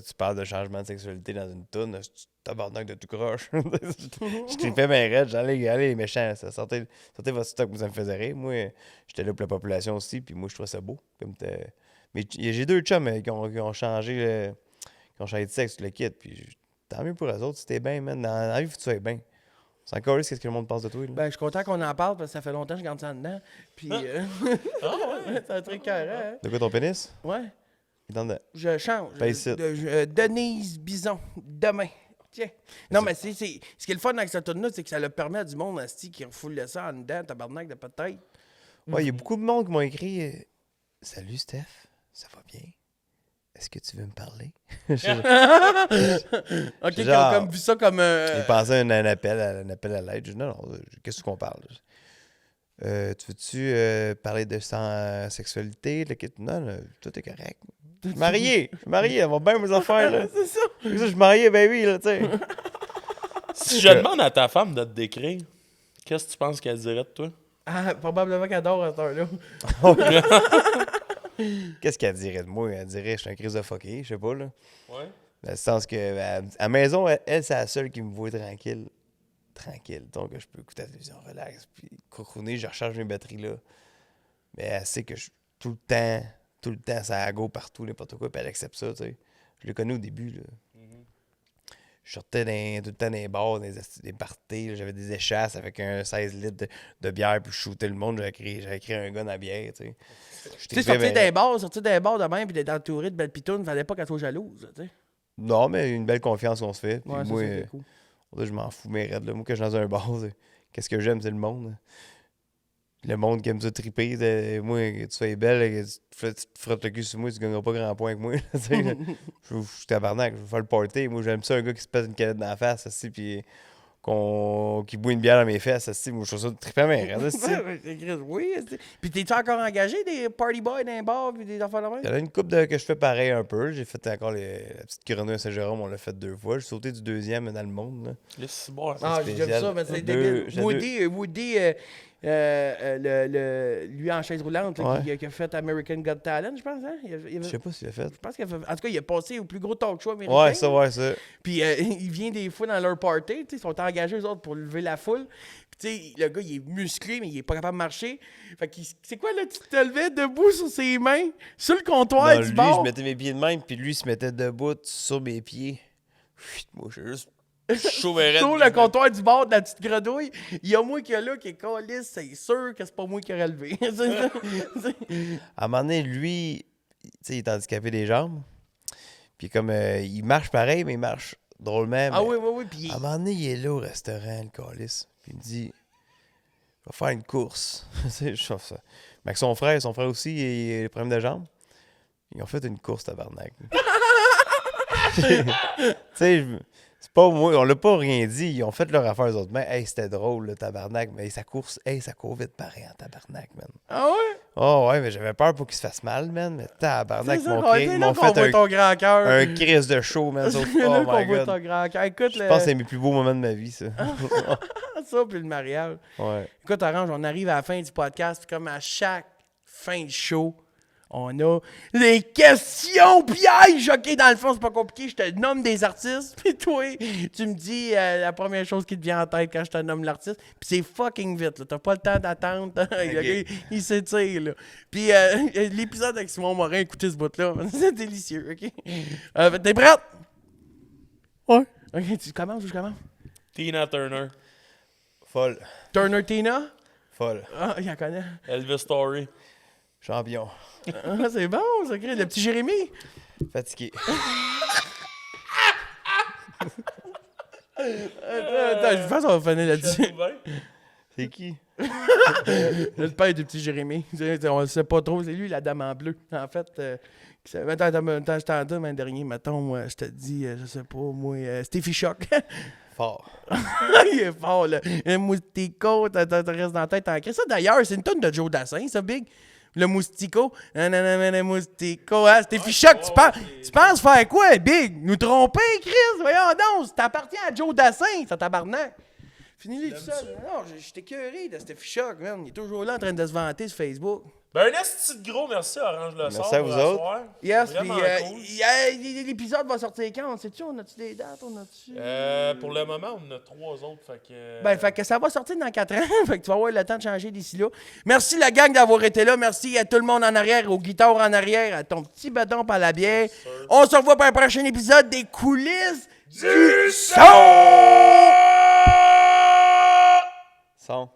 tu parles de changement de sexualité dans une toune, tu tabarnak de tout croche. Je trippais mes raids, allez les méchants, ça sortez votre stock, ça me faisait rire. Moi, j'étais là pour la population aussi, puis moi, je trouvais ça beau. Mais j'ai deux chums qui ont changé de sexe, le kit, puis tant mieux pour eux autres, si t'es bien, man. Dans la vie, faut que tu sois bien. C'est encore qu'est-ce que le monde pense de toi, là. Ben, je suis content qu'on en parle parce que ça fait longtemps que je garde ça en dedans. Puis, c'est un truc carré, hein? De quoi ton pénis? Ouais. Il est dans le- Je change. Paye ici. Denise Bison, demain. Tiens. Non, mais ce qui est le fun avec cette tune-là, c'est que ça le permet à du monde, asti, qui refoule ça en dedans, tabarnak de peut-être. Ouais, il y a beaucoup de monde qui m'ont écrit Salut Steph, ça va bien? Est-ce que tu veux me parler? OK, qui Genre- ont comme vu ça comme... Ils pensaient à un appel à l'aide. Je dis non, qu'est-ce qu'on parle? Tu veux-tu parler de sexualité? Non, tout est correct. Je suis marié, elle va bien mes affaires, là. C'est ça. Je suis marié, baby, là, tu sais. Si je demande à ta femme de te décrire, qu'est-ce que tu penses qu'elle dirait de toi? Ah, probablement qu'elle adore à cette heure-là. Qu'est-ce qu'elle dirait de moi? Elle dirait, je suis un crise de fucké, je sais pas, là. Ouais. Dans le sens que, à la maison, elle, c'est la seule qui me voit tranquille. Tranquille. Donc, je peux écouter la télévision, relax, puis crocrouner, je recharge mes batteries, là. Mais elle sait que je tout le temps, ça go partout, n'importe quoi, puis elle accepte ça, tu sais. Je l'ai connu au début, là. Je sortais tout le temps dans les bars, des parties, là, j'avais des échasses avec un 16 litres de bière, puis je shootais le monde, j'avais créé un gun à bière, tu sais. Tu sais, sortir d'un bar de même puis d'être entouré de belles pitounes, fallait pas qu'elle soit jalouse, tu sais. Non, mais une belle confiance qu'on se fait. Puis Ouais, moi, ça, c'est cool. je m'en fous, mes raids, là. Moi, quand je suis dans un bar, qu'est-ce que j'aime, c'est le monde, là. Le monde qui aime ça triper, moi, que tu sois belle, que tu te frottes le cul sur moi, tu gagneras pas grand point avec moi. Tu sais, là. Je suis tabarnak, je veux faire le party. Moi, j'aime ça, un gars qui se pète une canette dans la face, assis, puis qui boit une bière dans mes fesses. Moi, je trouve ça trippant, mais regarde, Oui. Puis t'es-tu encore engagé des party boys dans les bars puis des affaires là il y en a une couple que je fais pareil un peu. J'ai fait encore la petite Grenouille à Saint-Jérôme, on l'a fait 2 fois. J'ai sauté du 2e dans le monde. Là. Les ciboires. Ah, j'ai déjà vu ça, mais c'est débile. Woody lui en chaise roulante, là, qui a fait American Got Talent, je pense. Hein? Je sais pas s'il a fait. Je pense qu'il a fait. En tout cas, il a passé au plus gros talk show américain. Ouais, ça. Puis il vient des fois dans leur party, ils sont engagés eux autres pour lever la foule. Puis le gars, il est musclé, mais il est pas capable de marcher. Fait que c'est quoi là, tu te levais debout sur ses mains, sur le comptoir du bar? Lui, je mettais mes pieds de même, puis lui, il se mettait debout sur mes pieds. Moi, je suis juste chaud et raide. Sur le comptoir du bar de la petite grenouille, il y a moi qui est là, qui est calisse, c'est sûr que c'est pas moi qui aurais levé. À un moment donné, lui, il est handicapé des jambes. Puis comme il marche pareil, mais il marche drôlement. Ah oui. Puis à un moment donné, il est là au restaurant, le calice. Puis il me dit, je vais faire une course. Je trouve ça. Mais avec son frère aussi, il a des problèmes de jambes. Ils ont fait une course, tabarnak. Tu sais, c'est pas moi, on l'a pas rien dit. Ils ont fait leur affaire eux autres. Mais hey, c'était drôle, le tabarnak. Mais sa course, ça court vite pareil en tabarnak, man. Ah ouais? Oh ouais, mais j'avais peur pour qu'il se fasse mal, man. Mais tabarnak, C'est mon ça, cri, c'est ils là m'ont qu'on fait voit ton grand cœur. un crise de show, man. C'est Oh là my qu'on voit god. ton grand cœur. Écoute, Je pense que c'est mes plus beaux moments de ma vie, ça. ça, puis le mariage. Ouais. Écoute, Orange, on arrive à la fin du podcast, puis comme à chaque fin de show, on a les questions pièges. OK, dans le fond, c'est pas compliqué. Je te nomme des artistes, puis toi, tu me dis la première chose qui te vient en tête quand je te nomme l'artiste. Puis c'est fucking vite, là. T'as pas le temps d'attendre. Okay. Il s'étire, là. Puis l'épisode avec Simon Morin, écoutez ce bout-là. C'est délicieux, OK? T'es prête? Ouais. OK, tu commences ou je commence? Tina Turner. Folle. Turner Tina? Folle. Ah, il en connaît. Elvis Story. Champion. Ah, c'est bon, ça crée le petit Jérémy. Fatigué. Attends, je pense qu'on va finir là-dessus. C'est qui? Le père du petit Jérémy. On le sait pas trop, c'est lui la dame en bleu. En fait, attends, je t'en donne un dernier, mettons, moi, je te dis, je sais pas, moi, Steffi Shock. Fort. Il est fort, là. Un moustico, t'as reste dans la tête en crise. Ça, d'ailleurs, c'est une tonne de Joe Dassin, ça, Big. Le moustico. Le moustico. Hein? Steffi Shock, tu penses faire quoi, Big? Nous tromper, Chris? Voyons donc, ça t'appartient à Joe Dassin, ça tabarnak. Finis-les tout seul. Non, j'étais curé de Steffi Shock, man. Il est toujours là en train de se vanter sur Facebook. Ben, un esti de gros merci à Orange Le Sort. Merci à vous autres. Soir. Yes, puis Vraiment cool. l'épisode va sortir quand? Sais-tu, on a-tu des dates? Pour le moment, on en a 3 autres. Fait que, Ben, fait que ça va sortir dans 4 ans. Fait que tu vas avoir le temps de changer d'ici là. Merci la gang d'avoir été là. Merci à tout le monde en arrière, aux guitares en arrière, à ton petit bâton par la bière. On se revoit pour un prochain épisode des coulisses du son! Son.